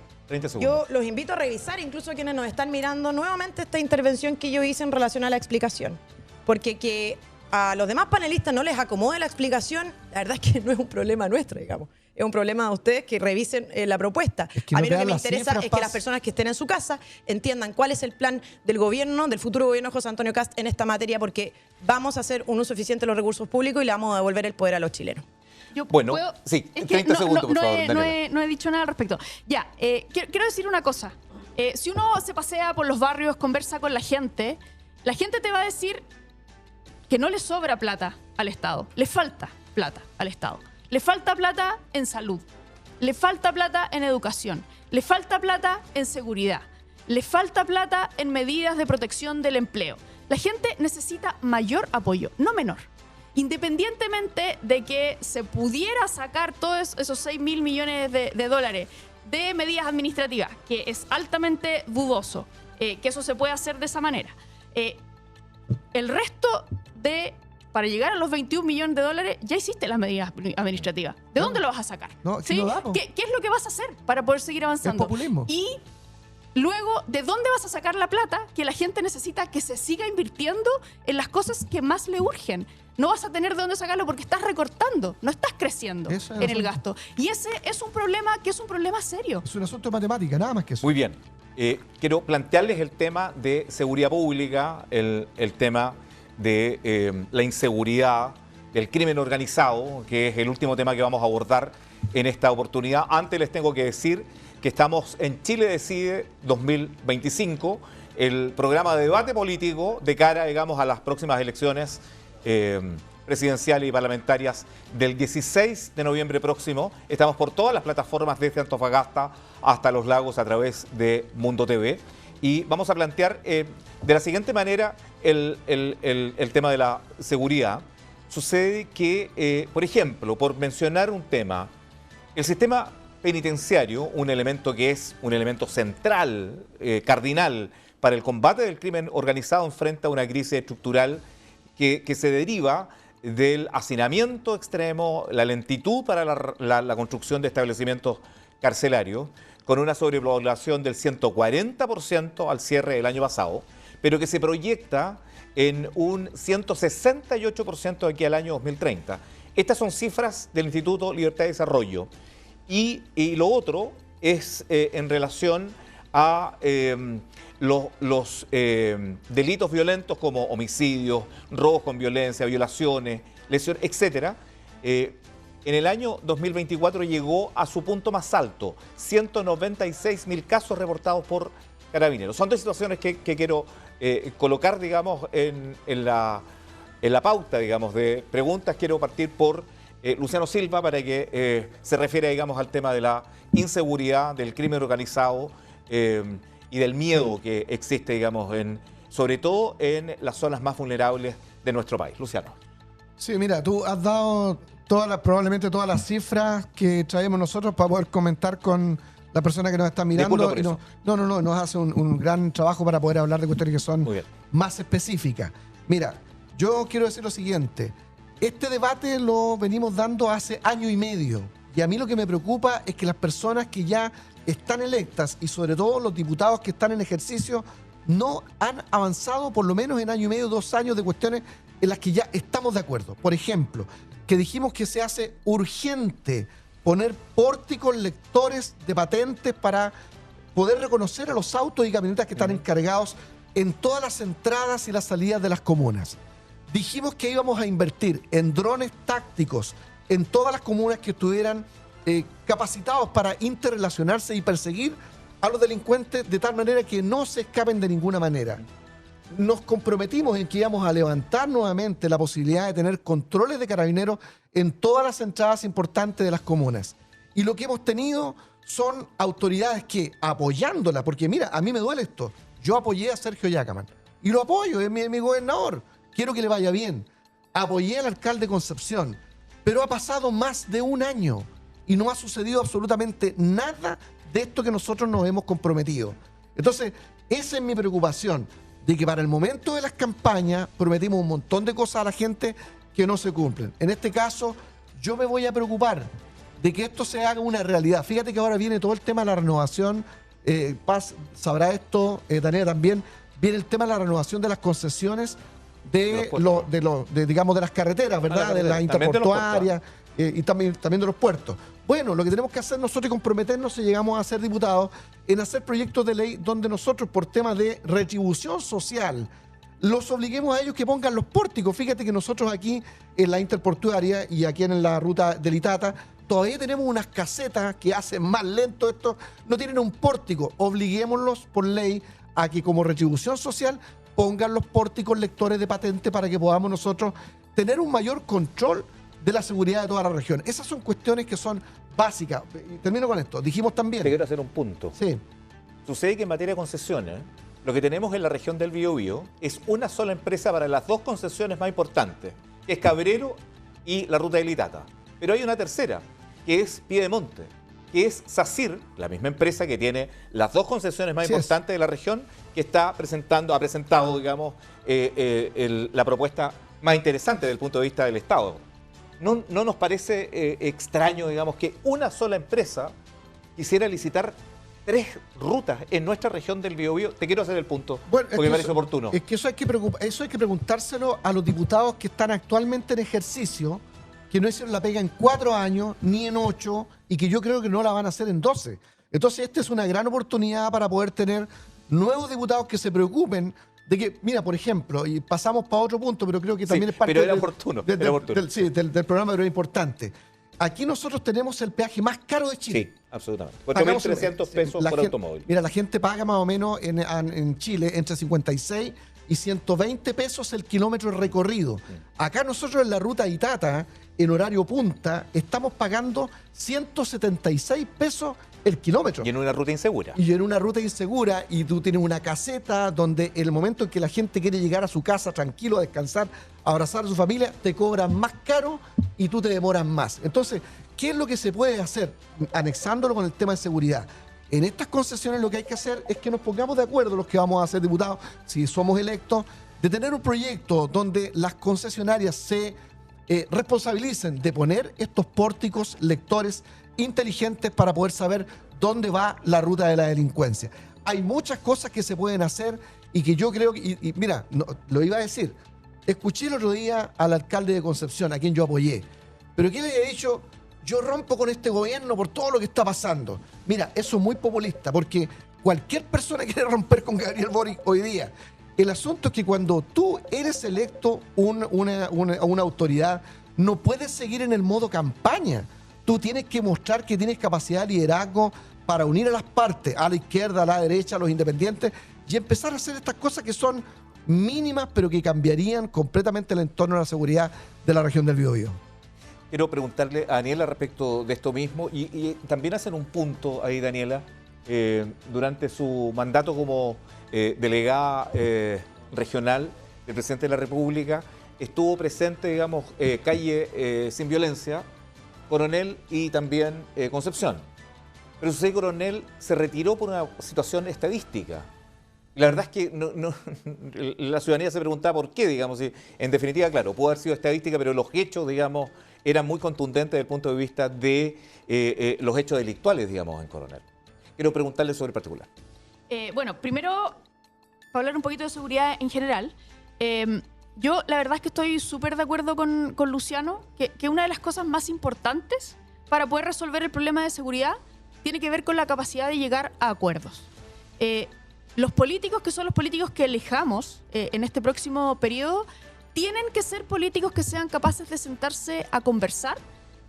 yo los invito a revisar, incluso a quienes nos están mirando, nuevamente esta intervención que yo hice en relación a la explicación. Porque que a los demás panelistas no les acomode la explicación, la verdad es que no es un problema nuestro, digamos. Es un problema de ustedes que revisen la propuesta. Es que a mí lo que me interesa es que las personas que estén en su casa entiendan cuál es el plan del gobierno, del futuro gobierno de José Antonio Kast en esta materia, porque vamos a hacer un uso eficiente de los recursos públicos y le vamos a devolver el poder a los chilenos. Bueno, sí, 30 segundos, por favor. No he dicho nada al respecto. Ya, quiero decir una cosa. Si uno se pasea por los barrios, conversa con la gente te va a decir que no le sobra plata al Estado, le falta plata al Estado. Le falta plata en salud, le falta plata en educación, le falta plata en seguridad, le falta plata en medidas de protección del empleo. La gente necesita mayor apoyo, no menor. Independientemente de que se pudiera sacar todos esos 6 mil millones de dólares de medidas administrativas, que es altamente dudoso que eso se pueda hacer de esa manera. El resto para llegar a los 21 millones de dólares, ya hiciste las medidas administrativas. ¿De dónde lo vas a sacar? No, ¿sí? No damos. ¿Qué es lo que vas a hacer para poder seguir avanzando? El populismo. Y luego, ¿de dónde vas a sacar la plata que la gente necesita que se siga invirtiendo en las cosas que más le urgen? No vas a tener de dónde sacarlo porque estás recortando, no estás creciendo en el gasto. Y ese es un problema que es un problema serio. Es un asunto de matemática, nada más que eso. Muy bien. Quiero plantearles el tema de seguridad pública, el tema de la inseguridad, del crimen organizado, que es el último tema que vamos a abordar en esta oportunidad. Antes les tengo que decir que estamos en Chile Decide 2025, el programa de debate político de cara, digamos, a las próximas elecciones presidenciales y parlamentarias del 16 de noviembre próximo. Estamos por todas las plataformas desde Antofagasta hasta Los Lagos a través de Mundo TV. Y vamos a plantear de la siguiente manera el tema de la seguridad. Sucede que, por ejemplo, por mencionar un tema, el sistema penitenciario, un elemento que es un elemento central, cardinal, para el combate del crimen organizado, enfrenta una crisis estructural que se deriva del hacinamiento extremo, la lentitud para la construcción de establecimientos carcelarios, con una sobrepoblación del 140% al cierre del año pasado, pero que se proyecta en un 168% de aquí al año 2030. Estas son cifras del Instituto Libertad y Desarrollo. Y lo otro es en relación a los delitos violentos como homicidios, robos con violencia, violaciones, lesiones, etcétera, en el año 2024 llegó a su punto más alto, 196.000 casos reportados por Carabineros. Son dos situaciones que quiero colocar, digamos, en la pauta, digamos, de preguntas. Quiero partir por Luciano Silva para que se refiera, digamos, al tema de la inseguridad, del crimen organizado y del miedo que existe, digamos, sobre todo en las zonas más vulnerables de nuestro país. Luciano. Sí, mira, tú has dado probablemente todas las cifras que traemos nosotros para poder comentar con la persona que nos está mirando. Y nos hace un gran trabajo para poder hablar de cuestiones que son más específicas. Mira, yo quiero decir lo siguiente. Este debate lo venimos dando hace año y medio. Y a mí lo que me preocupa es que las personas que ya están electas y sobre todo los diputados que están en ejercicio no han avanzado por lo menos en año y medio, 2 años de cuestiones en las que ya estamos de acuerdo. Por ejemplo, que dijimos que se hace urgente poner pórticos lectores de patentes para poder reconocer a los autos y camionetas que están encargados en todas las entradas y las salidas de las comunas. Dijimos que íbamos a invertir en drones tácticos en todas las comunas que estuvieran capacitados para interrelacionarse y perseguir a los delincuentes de tal manera que no se escapen de ninguna manera. Nos comprometimos en que íbamos a levantar nuevamente la posibilidad de tener controles de carabineros en todas las entradas importantes de las comunas. Y lo que hemos tenido son autoridades que, apoyándola, porque mira, a mí me duele esto, yo apoyé a Sergio Yacaman, y lo apoyo, es mi gobernador, quiero que le vaya bien. Apoyé al alcalde de Concepción, pero ha pasado más de 1 año y no ha sucedido absolutamente nada de esto que nosotros nos hemos comprometido. Entonces, esa es mi preocupación, de que para el momento de las campañas prometimos un montón de cosas a la gente que no se cumplen. En este caso, yo me voy a preocupar de que esto se haga una realidad. Fíjate que ahora viene todo el tema de la renovación, Paz sabrá esto, Daniela también, viene el tema de la renovación de las concesiones de las carreteras, ¿verdad? De las interportuarias y también de los puertos. Bueno, lo que tenemos que hacer nosotros y comprometernos si llegamos a ser diputados en hacer proyectos de ley donde nosotros, por temas de retribución social, los obliguemos a ellos que pongan los pórticos. Fíjate que nosotros aquí en la interportuaria y aquí en la ruta del Itata todavía tenemos unas casetas que hacen más lento esto, no tienen un pórtico. Obliguémoslos por ley a que como retribución social pongan los pórticos lectores de patente para que podamos nosotros tener un mayor control de la seguridad de toda la región. Esas son cuestiones que son básicas. Y termino con esto. Dijimos también... Te quiero hacer un punto. Sí. Sucede que en materia de concesiones, lo que tenemos en la región del Biobío es una sola empresa para las 2 concesiones más importantes, que es Cabrero y la ruta del Itata. Pero hay una tercera, que es Piedemonte, que es SACIR, la misma empresa que tiene las 2 concesiones más importantes de la región, que ha presentado, digamos, la propuesta más interesante desde el punto de vista del Estado. No nos parece extraño, digamos, que una sola empresa quisiera licitar 3 rutas en nuestra región del Biobío. Te quiero hacer el punto, porque me parece oportuno. Es que eso hay que preguntárselo a los diputados que están actualmente en ejercicio, que no hicieron la pega en 4 años, ni en 8, y que yo creo que no la van a hacer en 12. Entonces, esta es una gran oportunidad para poder tener nuevos diputados que se preocupen de que, mira, por ejemplo, y pasamos para otro punto, pero creo que también es parte del programa, pero es importante. Aquí nosotros tenemos el peaje más caro de Chile. Sí, absolutamente. 4.300 pesos por automóvil. Mira, la gente paga más o menos en Chile entre 56 y 120 pesos el kilómetro recorrido. Acá nosotros en la ruta Itata, en horario punta, estamos pagando 176 pesos el kilómetro. Y en una ruta insegura. Y tú tienes una caseta donde en el momento en que la gente quiere llegar a su casa tranquilo, a descansar, a abrazar a su familia, te cobran más caro y tú te demoras más. Entonces, ¿qué es lo que se puede hacer? Anexándolo con el tema de seguridad. En estas concesiones lo que hay que hacer es que nos pongamos de acuerdo los que vamos a ser diputados, si somos electos, de tener un proyecto donde las concesionarias se responsabilicen de poner estos pórticos lectores inteligentes para poder saber dónde va la ruta de la delincuencia. Hay muchas cosas que se pueden hacer y que yo creo que, y mira, lo iba a decir, escuché el otro día al alcalde de Concepción, a quien yo apoyé, pero que le había dicho, yo rompo con este gobierno por todo lo que está pasando. Mira, eso es muy populista, porque cualquier persona quiere romper con Gabriel Boric hoy día. El asunto es que cuando tú eres electo una autoridad, no puedes seguir en el modo campaña. Tú tienes que mostrar que tienes capacidad de liderazgo para unir a las partes, a la izquierda, a la derecha, a los independientes, y empezar a hacer estas cosas que son mínimas, pero que cambiarían completamente el entorno de la seguridad de la región del Biobío. Quiero preguntarle a Daniela respecto de esto mismo y también hacer un punto ahí, Daniela. Durante su mandato como delegada regional del presidente de la República, estuvo presente, digamos, calle Sin Violencia, Coronel y también Concepción. Pero José Coronel se retiró por una situación estadística. La verdad es que la ciudadanía se preguntaba por qué, digamos. Y en definitiva, claro, pudo haber sido estadística, pero los hechos, digamos, eran muy contundentes desde el punto de vista de los hechos delictuales, digamos, en Coronel. Quiero preguntarle sobre el particular. Bueno, primero, para hablar un poquito de seguridad en general, yo la verdad es que estoy súper de acuerdo con Luciano, que una de las cosas más importantes para poder resolver el problema de seguridad tiene que ver con la capacidad de llegar a acuerdos. Los políticos, que son los políticos que elijamos en este próximo periodo, tienen que ser políticos que sean capaces de sentarse a conversar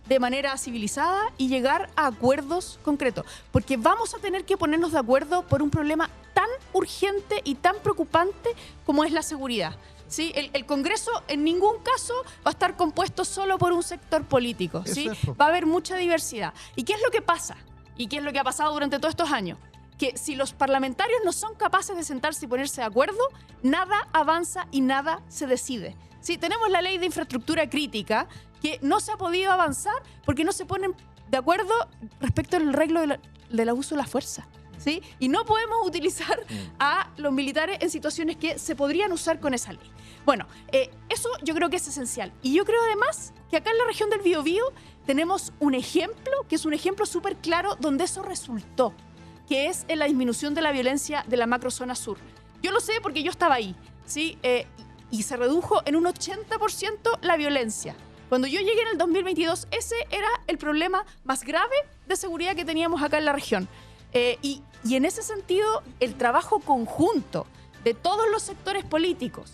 de manera civilizada y llegar a acuerdos concretos. Porque vamos a tener que ponernos de acuerdo por un problema tan urgente y tan preocupante como es la seguridad. ¿Sí? El Congreso en ningún caso va a estar compuesto solo por un sector político. ¿Sí? Va a haber mucha diversidad. ¿Y qué es lo que pasa? ¿Y qué es lo que ha pasado durante todos estos años? Que si los parlamentarios no son capaces de sentarse y ponerse de acuerdo, nada avanza y nada se decide. ¿Sí? Tenemos la ley de infraestructura crítica que no se ha podido avanzar porque no se ponen de acuerdo respecto al arreglo del abuso de la fuerza. ¿Sí? Y no podemos utilizar a los militares en situaciones que se podrían usar con esa ley. Bueno, eso yo creo que es esencial. Y yo creo además que acá en la región del Biobío tenemos un ejemplo, que es un ejemplo súper claro donde eso resultó, que es en la disminución de la violencia de la macrozona sur. Yo lo sé porque yo estaba ahí, ¿sí? Y se redujo en un 80% la violencia. Cuando yo llegué en el 2022, ese era el problema más grave de seguridad que teníamos acá en la región. Y en ese sentido, el trabajo conjunto de todos los sectores políticos,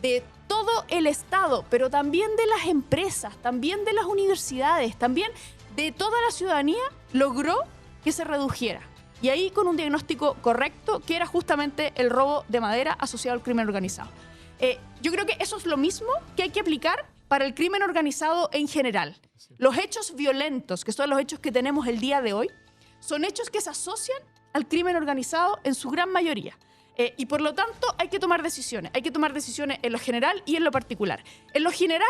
de todo el Estado, pero también de las empresas, también de las universidades, también de toda la ciudadanía, logró que se redujera. Y ahí con un diagnóstico correcto, que era justamente el robo de madera asociado al crimen organizado. Yo creo que eso es lo mismo que hay que aplicar para el crimen organizado en general. Los hechos violentos, que son los hechos que tenemos el día de hoy, son hechos que se asocian al crimen organizado en su gran mayoría. Y por lo tanto hay que tomar decisiones. Hay que tomar decisiones en lo general y en lo particular. En lo general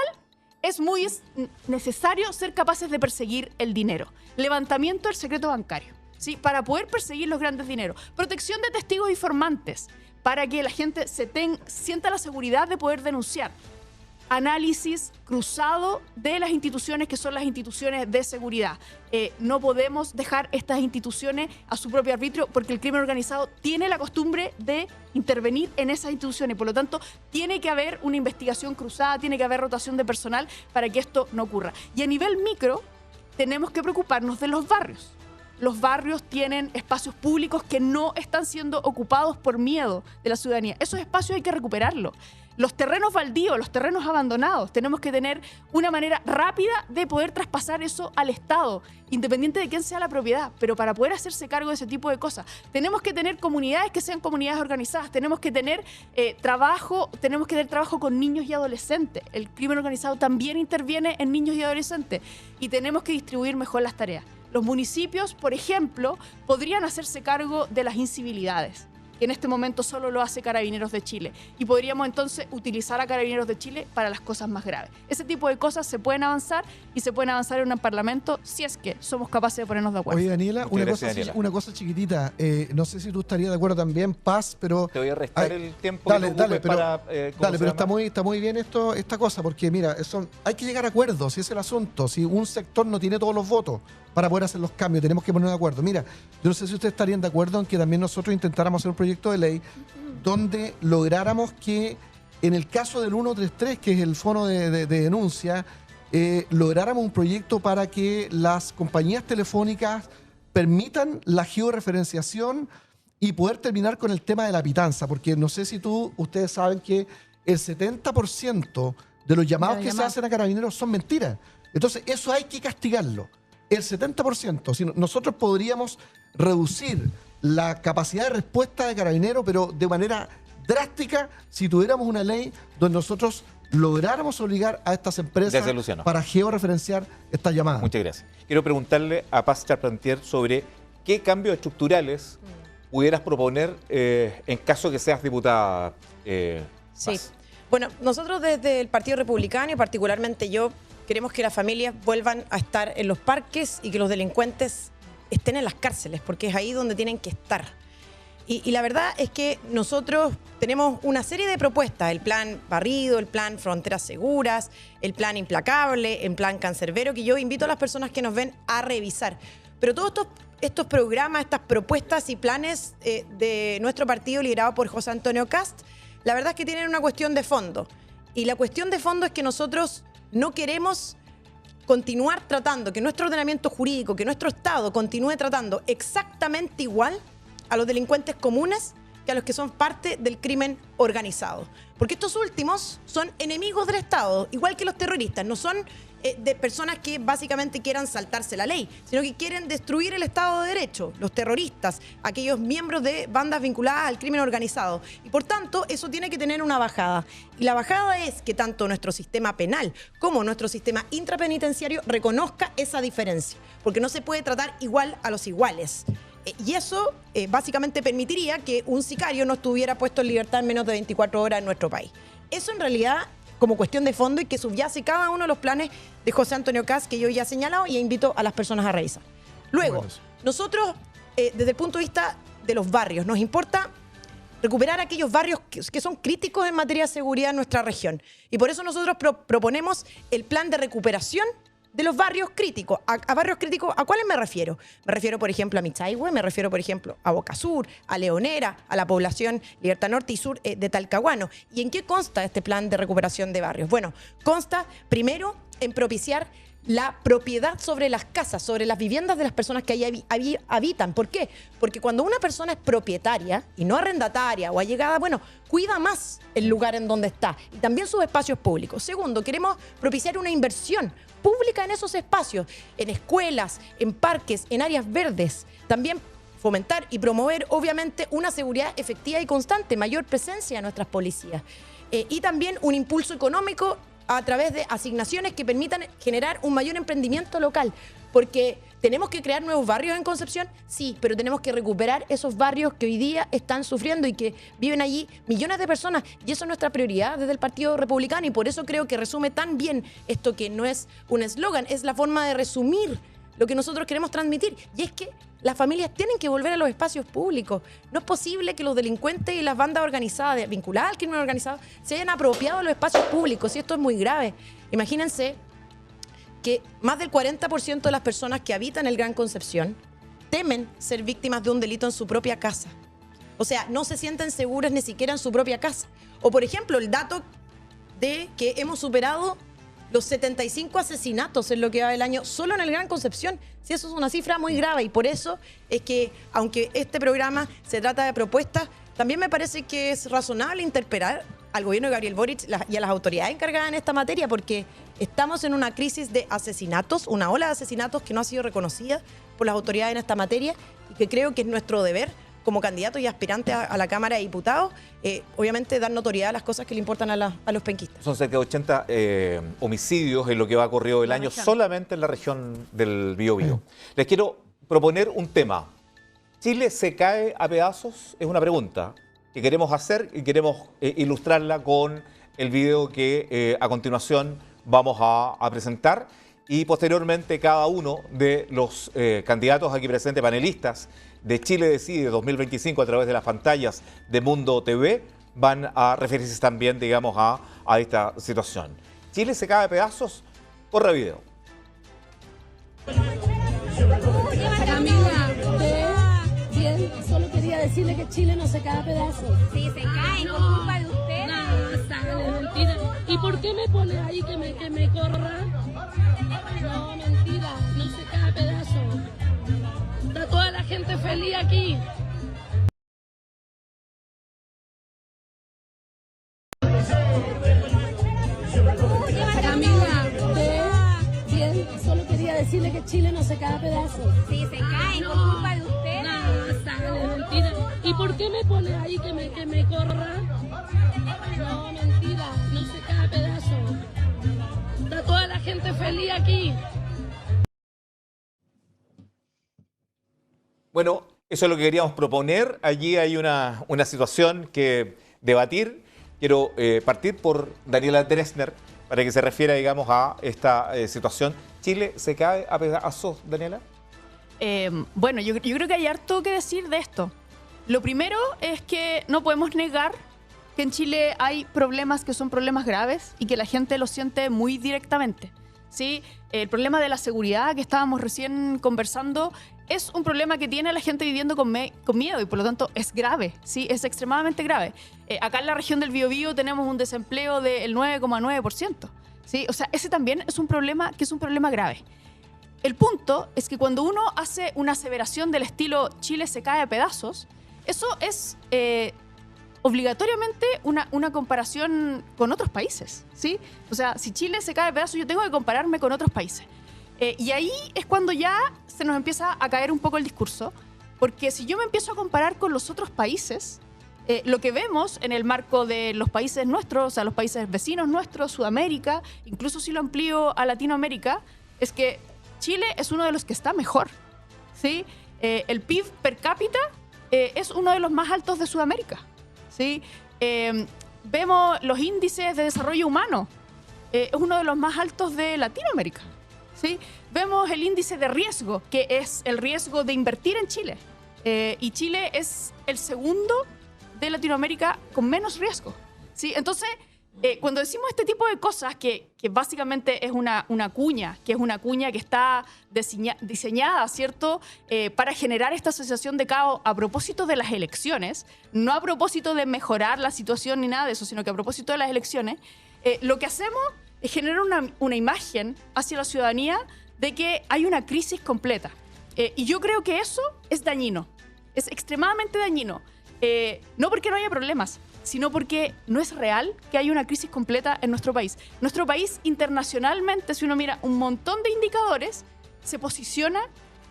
es muy necesario ser capaces de perseguir el dinero. Levantamiento del secreto bancario, ¿sí? Para poder perseguir los grandes dineros. Protección de testigos informantes, para que la gente sienta la seguridad de poder denunciar. Análisis cruzado de las instituciones que son las instituciones de seguridad. No podemos dejar estas instituciones a su propio arbitrio porque el crimen organizado tiene la costumbre de intervenir en esas instituciones. Por lo tanto, tiene que haber una investigación cruzada, tiene que haber rotación de personal para que esto no ocurra. Y a nivel micro, tenemos que preocuparnos de los barrios. Los barrios tienen espacios públicos que no están siendo ocupados por miedo de la ciudadanía. Esos espacios hay que recuperarlos. Los terrenos baldíos, los terrenos abandonados, tenemos que tener una manera rápida de poder traspasar eso al Estado, independiente de quién sea la propiedad. Pero para poder hacerse cargo de ese tipo de cosas, tenemos que tener comunidades que sean comunidades organizadas, tenemos que tener trabajo con niños y adolescentes. El crimen organizado también interviene en niños y adolescentes y tenemos que distribuir mejor las tareas. Los municipios, por ejemplo, podrían hacerse cargo de las incivilidades, que en este momento solo lo hace Carabineros de Chile. Y podríamos entonces utilizar a Carabineros de Chile para las cosas más graves. Ese tipo de cosas se pueden avanzar y se pueden avanzar en un parlamento si es que somos capaces de ponernos de acuerdo. Oye, Daniela, una cosa chiquitita. No sé si tú estarías de acuerdo también, Paz, pero... Te voy a restar el tiempo dale, que tú pero está muy bien esta cosa, porque mira, hay que llegar a acuerdos, si es el asunto. Si un sector no tiene todos los votos para poder hacer los cambios, tenemos que ponernos de acuerdo. Mira, yo no sé si ustedes estarían de acuerdo en que también nosotros intentáramos hacer un proyecto de ley donde lográramos que, en el caso del 133, que es el fono de denuncia, lográramos un proyecto para que las compañías telefónicas permitan la georreferenciación y poder terminar con el tema de la pitanza, porque no sé si ustedes saben que el 70% de los llamados que se hacen a carabineros son mentiras. Entonces, eso hay que castigarlo. El 70%. Si nosotros podríamos reducir la capacidad de respuesta de carabineros, pero de manera drástica, si tuviéramos una ley donde nosotros lográramos obligar a estas empresas para georreferenciar estas llamadas. Muchas gracias. Quiero preguntarle a Paz Charpentier sobre qué cambios estructurales pudieras proponer en caso que seas diputada. Sí. Bueno, nosotros desde el Partido Republicano y particularmente yo queremos que las familias vuelvan a estar en los parques y que los delincuentes estén en las cárceles, porque es ahí donde tienen que estar. Y la verdad es que nosotros tenemos una serie de propuestas, el plan Barrido, el plan Fronteras Seguras, el plan Implacable, el plan Cancerbero, que yo invito a las personas que nos ven a revisar. Pero todos estos programas, estas propuestas y planes de nuestro partido liderado por José Antonio Kast, la verdad es que tienen una cuestión de fondo. Y la cuestión de fondo es que nosotros no queremos continuar tratando, que nuestro ordenamiento jurídico, que nuestro Estado continúe tratando exactamente igual a los delincuentes comunes que a los que son parte del crimen organizado. Porque estos últimos son enemigos del Estado, igual que los terroristas. No son de personas que básicamente quieran saltarse la ley, sino que quieren destruir el Estado de Derecho. Los terroristas, aquellos miembros de bandas vinculadas al crimen organizado. Y por tanto, eso tiene que tener una bajada. Y la bajada es que tanto nuestro sistema penal como nuestro sistema intrapenitenciario reconozca esa diferencia. Porque no se puede tratar igual a los iguales. Y eso básicamente permitiría que un sicario no estuviera puesto en libertad en menos de 24 horas en nuestro país. Eso en realidad como cuestión de fondo y que subyace cada uno de los planes de José Antonio Kast que yo ya he señalado y invito a las personas a revisar. Luego, nosotros desde el punto de vista de los barrios, nos importa recuperar aquellos barrios que son críticos en materia de seguridad en nuestra región. Y por eso nosotros proponemos el plan de recuperación de los barrios críticos. ¿A barrios críticos a cuáles me refiero? Me refiero, por ejemplo, a Michaihue, me refiero, por ejemplo, a Boca Sur, a Leonera, a la población Libertad Norte y Sur de Talcahuano. ¿Y en qué consta este plan de recuperación de barrios? Bueno, consta primero en propiciar la propiedad sobre las casas, sobre las viviendas de las personas que ahí habitan. ¿Por qué? Porque cuando una persona es propietaria y no arrendataria o allegada, bueno, cuida más el lugar en donde está y también sus espacios públicos. Segundo, queremos propiciar una inversión pública en esos espacios, en escuelas, en parques, en áreas verdes. También fomentar y promover, obviamente, una seguridad efectiva y constante, mayor presencia de nuestras policías. Y también un impulso económico a través de asignaciones que permitan generar un mayor emprendimiento local. Porque tenemos que crear nuevos barrios en Concepción, sí, pero tenemos que recuperar esos barrios que hoy día están sufriendo y que viven allí millones de personas. Y eso es nuestra prioridad desde el Partido Republicano y por eso creo que resume tan bien esto que no es un eslogan, es la forma de resumir lo que nosotros queremos transmitir. Y es que las familias tienen que volver a los espacios públicos. No es posible que los delincuentes y las bandas organizadas vinculadas al crimen organizado se hayan apropiado de los espacios públicos y esto es muy grave. Imagínense que más del 40% de las personas que habitan el Gran Concepción temen ser víctimas de un delito en su propia casa. O sea, no se sienten seguras ni siquiera en su propia casa. O, por ejemplo, el dato de que hemos superado los 75 asesinatos en lo que va del año solo en el Gran Concepción. Sí, eso es una cifra muy grave y por eso es que, aunque este programa se trata de propuestas, también me parece que es razonable interpelar al gobierno de Gabriel Boric y a las autoridades encargadas en esta materia, porque estamos en una crisis de asesinatos, una ola de asesinatos que no ha sido reconocida por las autoridades en esta materia y que creo que es nuestro deber como candidatos y aspirantes a la Cámara de Diputados, obviamente dar notoriedad a las cosas que le importan a los penquistas. Son cerca de 80 homicidios en lo que va corrido el año solamente en la región del Biobío. Les quiero proponer un tema. ¿Chile se cae a pedazos? Es una pregunta que queremos hacer y queremos ilustrarla con el video que a continuación vamos a presentar y posteriormente cada uno de los candidatos aquí presentes, panelistas de Chile Decide 2025 a través de las pantallas de Mundo TV van a referirse también, digamos, a esta situación. ¿Chile se cae a pedazos? Corre video. Camila, bien, solo quería decirle que Chile no se cae a pedazos. Sí, se cae, por culpa de usted. No, sale, mentira. ¿Y por qué me pone ahí que me corra? No, mentira, no se cae a pedazos. Está toda la gente feliz aquí. decirle que Chile no se cae a pedazos. Sí, se cae por culpa de ustedes. No, sale, mentira. ¿Y por qué me pone ahí que me corra? No, mentira, no se cae a pedazos. Está toda la gente feliz aquí. Bueno, eso es lo que queríamos proponer. Allí hay una situación que debatir. Quiero partir por Daniela Dressner para que se refiera, digamos, a esta situación. ¿Chile se cae a pedazos, Daniela? Bueno, yo creo que hay harto que decir de esto. Lo primero es que no podemos negar que en Chile hay problemas que son problemas graves y que la gente lo siente muy directamente. ¿Sí? El problema de la seguridad que estábamos recién conversando es un problema que tiene la gente viviendo con miedo y por lo tanto es grave, ¿sí? Es extremadamente grave. Acá en la región del Biobío tenemos un desempleo del 9,9%, ¿sí? O sea, ese también es un problema que es un problema grave. El punto es que cuando uno hace una aseveración del estilo Chile se cae a pedazos, eso es obligatoriamente una comparación con otros países, ¿sí? O sea, si Chile se cae a pedazos, yo tengo que compararme con otros países. Y ahí es cuando ya se nos empieza a caer un poco el discurso, porque si yo me empiezo a comparar con los otros países, lo que vemos en el marco de los países nuestros, o sea, los países vecinos nuestros, Sudamérica, incluso si lo amplío a Latinoamérica, es que Chile es uno de los que está mejor, ¿sí? El PIB per cápita es uno de los más altos de Sudamérica, ¿sí? Vemos los índices de desarrollo humano, es uno de los más altos de Latinoamérica, ¿sí? Vemos el índice de riesgo, que es el riesgo de invertir en Chile, y Chile es el segundo de Latinoamérica con menos riesgo, ¿sí? Entonces, cuando decimos este tipo de cosas, que básicamente es una cuña, que está diseñada, ¿cierto?, para generar esta sensación de caos a propósito de las elecciones, no a propósito de mejorar la situación ni nada de eso, sino que a propósito de las elecciones, lo que hacemos es generar una imagen hacia la ciudadanía de que hay una crisis completa. Y yo creo que eso es dañino, es extremadamente dañino. No porque no haya problemas, sino porque no es real que haya una crisis completa en nuestro país. Nuestro país internacionalmente, si uno mira un montón de indicadores, se posiciona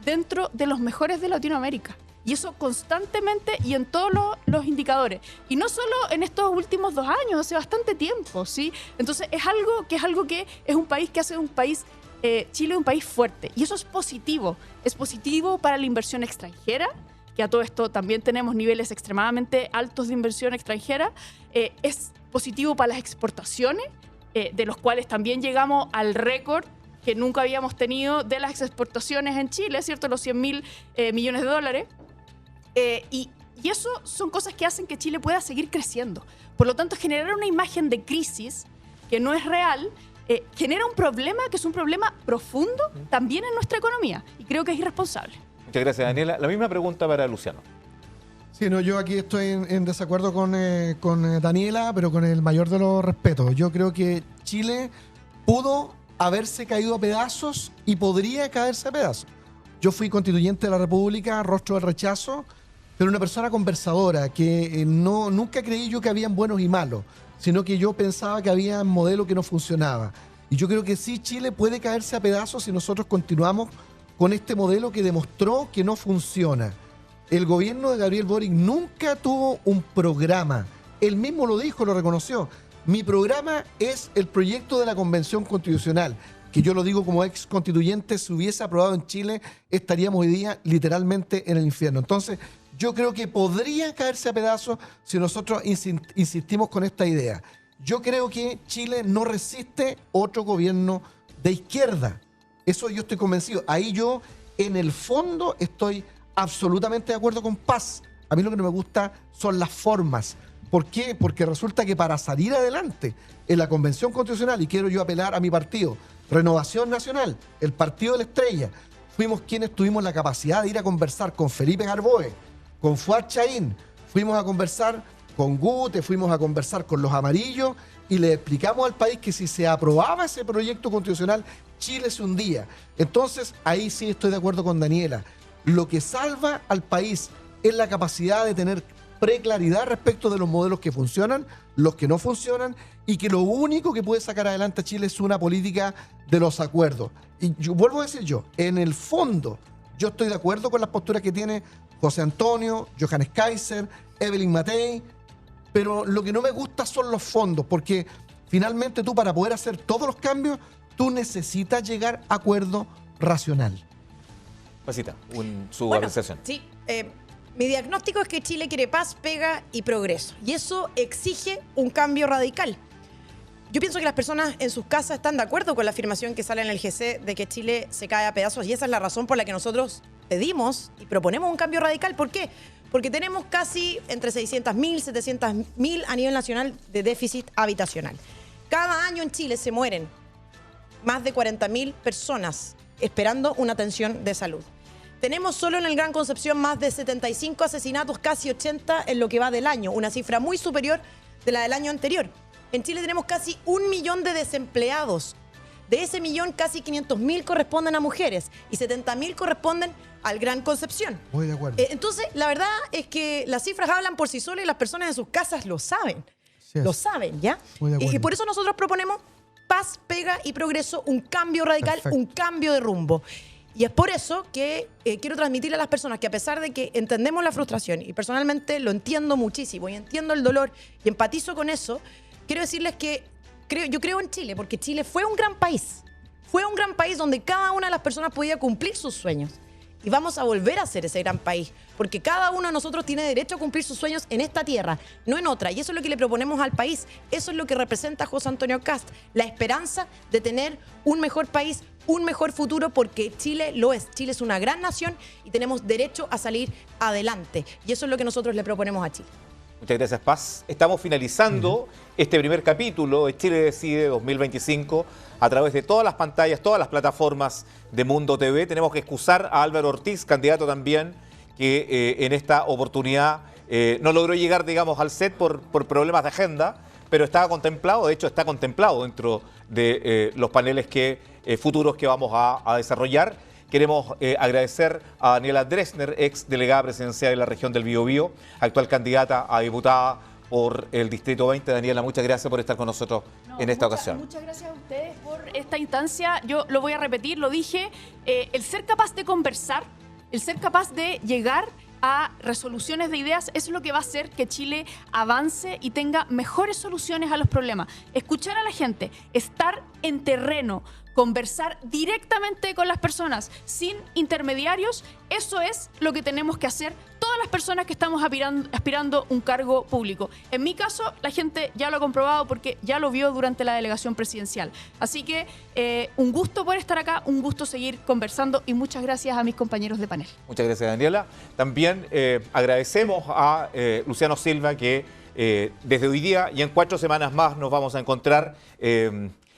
dentro de los mejores de Latinoamérica. Y eso constantemente y en todos los indicadores. Y no solo en estos últimos 2 años, hace bastante tiempo, ¿sí? Entonces es algo que es un país que hace un país, Chile un país fuerte. Y eso es positivo. Es positivo para la inversión extranjera, que a todo esto también tenemos niveles extremadamente altos de inversión extranjera. Es positivo para las exportaciones, de los cuales también llegamos al récord que nunca habíamos tenido de las exportaciones en Chile, ¿cierto? Los 100.000 millones de dólares. Y eso son cosas que hacen que Chile pueda seguir creciendo. Por lo tanto, generar una imagen de crisis que no es real genera un problema que es un problema profundo también en nuestra economía. Y creo que es irresponsable. Muchas gracias, Daniela. La misma pregunta para Luciano. Sí, no, yo aquí estoy en desacuerdo con Daniela, pero con el mayor de los respetos. Yo creo que Chile pudo haberse caído a pedazos y podría caerse a pedazos. Yo fui constituyente de la República, rostro del rechazo, pero una persona conversadora, que nunca creí yo que habían buenos y malos, sino que yo pensaba que había un modelo que no funcionaba. Y yo creo que sí, Chile puede caerse a pedazos si nosotros continuamos con este modelo que demostró que no funciona. El gobierno de Gabriel Boric nunca tuvo un programa. Él mismo lo dijo, lo reconoció. Mi programa es el proyecto de la Convención Constitucional, que yo lo digo como ex constituyente, si hubiese aprobado en Chile, estaríamos hoy día literalmente en el infierno. Entonces, yo creo que podría caerse a pedazos si nosotros insistimos con esta idea. Yo creo que Chile no resiste otro gobierno de izquierda. Eso yo estoy convencido. Ahí yo, en el fondo, estoy absolutamente de acuerdo con Paz. A mí lo que no me gusta son las formas. ¿Por qué? Porque resulta que para salir adelante en la Convención Constitucional, y quiero yo apelar a mi partido, Renovación Nacional, el Partido de la Estrella, fuimos quienes tuvimos la capacidad de ir a conversar con Felipe Garboe, con Fuad Chaín, fuimos a conversar con Gute, fuimos a conversar con los amarillos y le explicamos al país que si se aprobaba ese proyecto constitucional, Chile se hundía. Entonces, ahí sí estoy de acuerdo con Daniela. Lo que salva al país es la capacidad de tener preclaridad respecto de los modelos que funcionan, los que no funcionan y que lo único que puede sacar adelante a Chile es una política de los acuerdos. Y yo vuelvo a decir en el fondo, yo estoy de acuerdo con las posturas que tiene José Antonio, Johannes Kaiser, Evelyn Matei, pero lo que no me gusta son los fondos, porque finalmente tú para poder hacer todos los cambios, tú necesitas llegar a acuerdo racional. Pasita, su apreciación. Sí, mi diagnóstico es que Chile quiere paz, pega y progreso. Y eso exige un cambio radical. Yo pienso que las personas en sus casas están de acuerdo con la afirmación que sale en el GC de que Chile se cae a pedazos. Y esa es la razón por la que nosotros pedimos y proponemos un cambio radical. ¿Por qué? Porque tenemos casi entre 600.000 y 700.000 a nivel nacional de déficit habitacional. Cada año en Chile se mueren más de 40.000 personas esperando una atención de salud. Tenemos solo en el Gran Concepción más de 75 asesinatos, casi 80 en lo que va del año, una cifra muy superior de la del año anterior. En Chile tenemos casi 1 millón de desempleados. De ese millón, casi 500.000 corresponden a mujeres y 70.000 corresponden al Gran Concepción. Muy de acuerdo. Entonces, la verdad es que las cifras hablan por sí solas y las personas en sus casas lo saben. Lo saben, ¿ya? Y por eso nosotros proponemos paz, pega y progreso, un cambio radical, un cambio de rumbo. Y es por eso que quiero transmitirle a las personas que a pesar de que entendemos la frustración y personalmente lo entiendo muchísimo y entiendo el dolor y empatizo con eso, quiero decirles que yo creo en Chile, porque Chile fue un gran país. Fue un gran país donde cada una de las personas podía cumplir sus sueños. Y vamos a volver a ser ese gran país, porque cada uno de nosotros tiene derecho a cumplir sus sueños en esta tierra, no en otra. Y eso es lo que le proponemos al país. Eso es lo que representa José Antonio Kast, la esperanza de tener un mejor país, un mejor futuro, porque Chile lo es. Chile es una gran nación y tenemos derecho a salir adelante. Y eso es lo que nosotros le proponemos a Chile. Muchas gracias, Paz. Estamos finalizando este primer capítulo de Chile Decide 2025 a través de todas las pantallas, todas las plataformas de Mundo TV. Tenemos que excusar a Álvaro Ortiz, candidato también, que en esta oportunidad no logró llegar, digamos, al set por problemas de agenda, pero estaba contemplado, de hecho está contemplado dentro de los paneles futuros que vamos a desarrollar. Queremos agradecer a Daniela Dresner, ex delegada presidencial de la región del Biobío, actual candidata a diputada por el Distrito 20. Daniela, muchas gracias por estar con nosotros en esta ocasión. Muchas gracias a ustedes por esta instancia. Yo lo voy a repetir, lo dije, el ser capaz de conversar, el ser capaz de llegar a resoluciones de ideas, eso es lo que va a hacer que Chile avance y tenga mejores soluciones a los problemas. Escuchar a la gente, estar en terreno, conversar directamente con las personas, sin intermediarios, eso es lo que tenemos que hacer todas las personas que estamos aspirando un cargo público. En mi caso, la gente ya lo ha comprobado porque ya lo vio durante la delegación presidencial. Así que un gusto por estar acá, un gusto seguir conversando y muchas gracias a mis compañeros de panel. Muchas gracias, Daniela. También agradecemos a Luciano Silva que desde hoy día y en 4 semanas más nos vamos a encontrar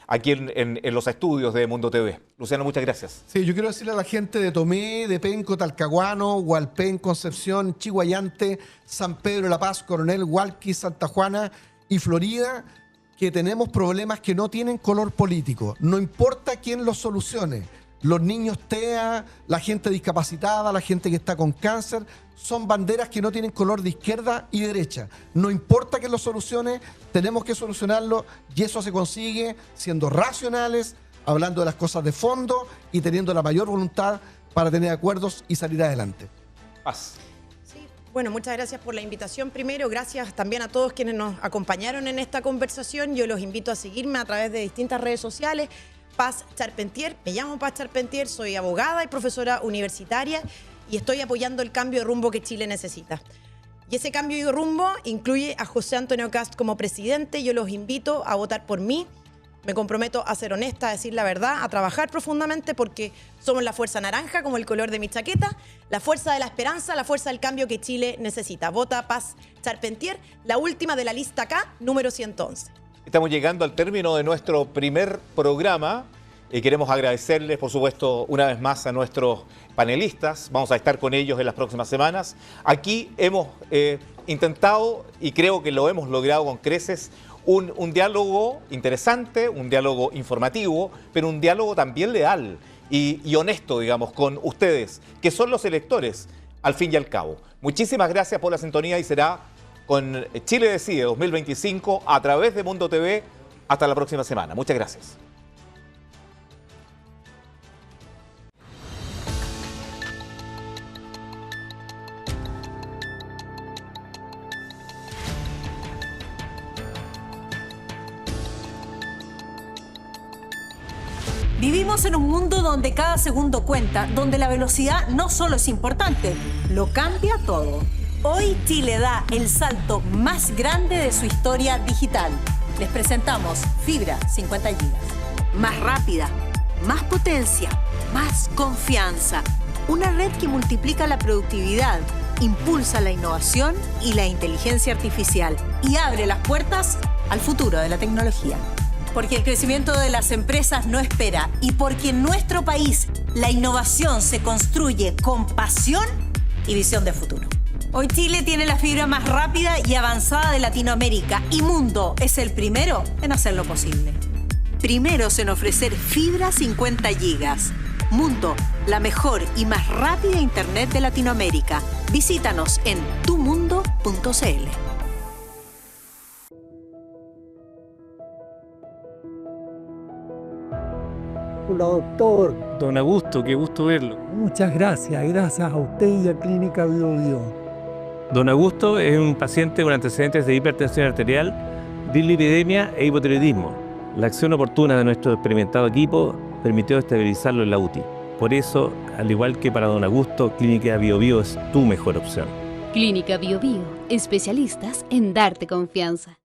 aquí en los estudios de Mundo TV. Luciano, muchas gracias. Sí, yo quiero decirle a la gente de Tomé, de Penco, Talcahuano, Hualpén, Concepción, Chihuayante, San Pedro de la Paz, Coronel, Hualqui, Santa Juana y Florida, que tenemos problemas que no tienen color político. No importa quién los solucione. Los niños TEA, la gente discapacitada, la gente que está con cáncer, son banderas que no tienen color de izquierda y derecha. No importa que lo solucione, tenemos que solucionarlo y eso se consigue siendo racionales, hablando de las cosas de fondo y teniendo la mayor voluntad para tener acuerdos y salir adelante. Paz. Sí, bueno, muchas gracias por la invitación primero. Gracias también a todos quienes nos acompañaron en esta conversación. Yo los invito a seguirme a través de distintas redes sociales. Paz Charpentier, me llamo Paz Charpentier, soy abogada y profesora universitaria y estoy apoyando el cambio de rumbo que Chile necesita. Y ese cambio de rumbo incluye a José Antonio Kast como presidente. Yo los invito a votar por mí. Me comprometo a ser honesta, a decir la verdad, a trabajar profundamente porque somos la fuerza naranja, como el color de mi chaqueta, la fuerza de la esperanza, la fuerza del cambio que Chile necesita. Vota Paz Charpentier, la última de la lista K, número 111. Estamos llegando al término de nuestro primer programa. Queremos agradecerles, por supuesto, una vez más a nuestros panelistas. Vamos a estar con ellos en las próximas semanas. Aquí hemos intentado, y creo que lo hemos logrado con creces, un diálogo interesante, un diálogo informativo, pero un diálogo también leal y honesto, digamos, con ustedes, que son los electores, al fin y al cabo. Muchísimas gracias por la sintonía y será con Chile Decide 2025 a través de Mundo TV. Hasta la próxima semana. Muchas gracias. Vivimos en un mundo donde cada segundo cuenta, donde la velocidad no solo es importante, lo cambia todo. Hoy Chile da el salto más grande de su historia digital. Les presentamos Fibra 50 GB. Más rápida, más potencia, más confianza. Una red que multiplica la productividad, impulsa la innovación y la inteligencia artificial y abre las puertas al futuro de la tecnología. Porque el crecimiento de las empresas no espera y porque en nuestro país la innovación se construye con pasión y visión de futuro. Hoy Chile tiene la fibra más rápida y avanzada de Latinoamérica y Mundo es el primero en hacerlo posible. Primeros en ofrecer fibra 50 GB. Mundo, la mejor y más rápida internet de Latinoamérica. Visítanos en tumundo.cl. Hola, doctor. Don Augusto, qué gusto verlo. Muchas gracias. Gracias a usted y a Clínica Bio. Don Augusto es un paciente con antecedentes de hipertensión arterial, dislipidemia e hipotiroidismo. La acción oportuna de nuestro experimentado equipo permitió estabilizarlo en la UTI. Por eso, al igual que para Don Augusto, Clínica Bio es tu mejor opción. Clínica Bio, especialistas en darte confianza.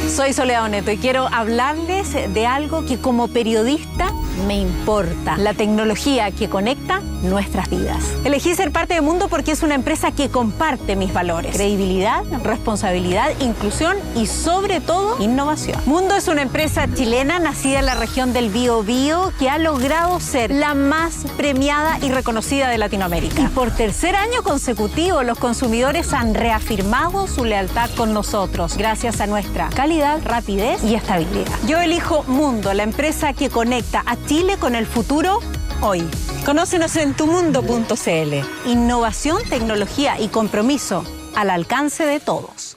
Soy Soledad Neto y quiero hablarles de algo que como periodista me importa. La tecnología que conecta nuestras vidas. Elegí ser parte de Mundo porque es una empresa que comparte mis valores. Credibilidad, responsabilidad, inclusión y sobre todo innovación. Mundo es una empresa chilena nacida en la región del Biobío que ha logrado ser la más premiada y reconocida de Latinoamérica. Y por tercer año consecutivo los consumidores han reafirmado su lealtad con nosotros gracias a nuestra calidad, rapidez y estabilidad. Yo elijo Mundo, la empresa que conecta a Chile con el futuro hoy. Conócenos en tumundo.cl. Innovación, tecnología y compromiso al alcance de todos.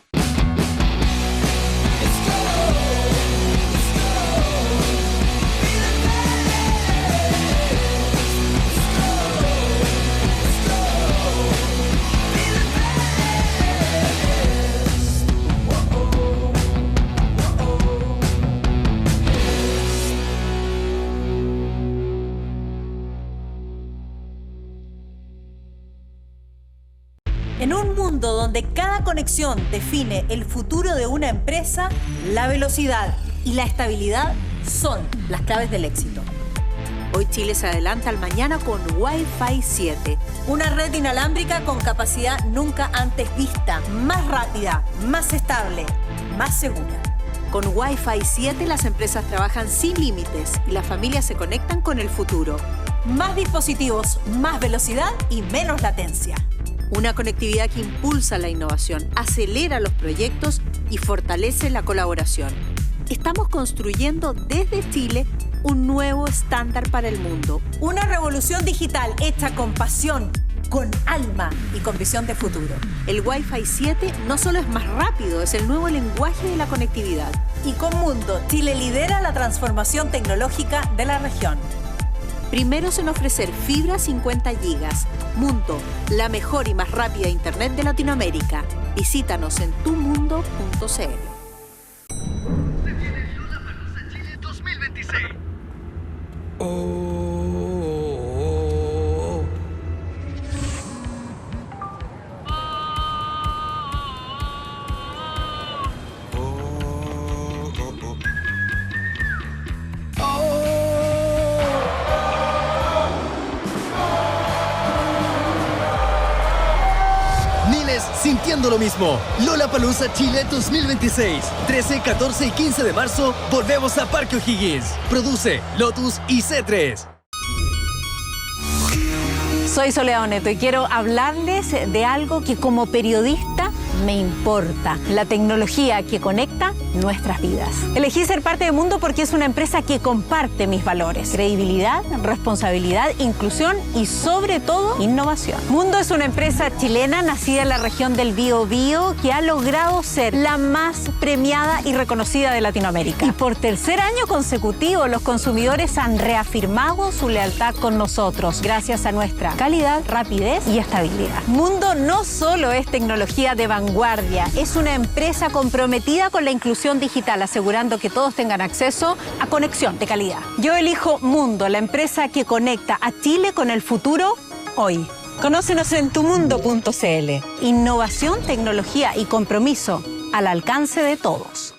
En un mundo donde cada conexión define el futuro de una empresa, la velocidad y la estabilidad son las claves del éxito. Hoy Chile se adelanta al mañana con Wi-Fi 7, una red inalámbrica con capacidad nunca antes vista, más rápida, más estable, más segura. Con Wi-Fi 7 las empresas trabajan sin límites y las familias se conectan con el futuro. Más dispositivos, más velocidad y menos latencia. Una conectividad que impulsa la innovación, acelera los proyectos y fortalece la colaboración. Estamos construyendo desde Chile un nuevo estándar para el mundo. Una revolución digital hecha con pasión, con alma y con visión de futuro. El Wi-Fi 7 no solo es más rápido, es el nuevo lenguaje de la conectividad. Y con Mundo, Chile lidera la transformación tecnológica de la región. Primeros en ofrecer fibra 50 GB. Mundo, la mejor y más rápida internet de Latinoamérica. Visítanos en tumundo.cl. Se viene Lollapalooza Chile 2026. Sintiendo lo mismo, Lollapalooza Chile 2026. 13, 14 y 15 de marzo, volvemos a Parque O'Higgins. Produce Lotus y C3. Soy Soledad Neto y quiero hablarles de algo que como periodista me importa. La tecnología que conecta nuestras vidas. Elegí ser parte de Mundo porque es una empresa que comparte mis valores. Credibilidad, responsabilidad, inclusión y sobre todo innovación. Mundo es una empresa chilena nacida en la región del Biobío que ha logrado ser la más premiada y reconocida de Latinoamérica. Y por tercer año consecutivo los consumidores han reafirmado su lealtad con nosotros gracias a nuestra calidad, rapidez y estabilidad. Mundo no solo es tecnología de vanguardia, es una empresa comprometida con la inclusión digital, asegurando que todos tengan acceso a conexión de calidad. Yo elijo Mundo, la empresa que conecta a Chile con el futuro hoy. Conócenos en tumundo.cl. Innovación, tecnología y compromiso al alcance de todos.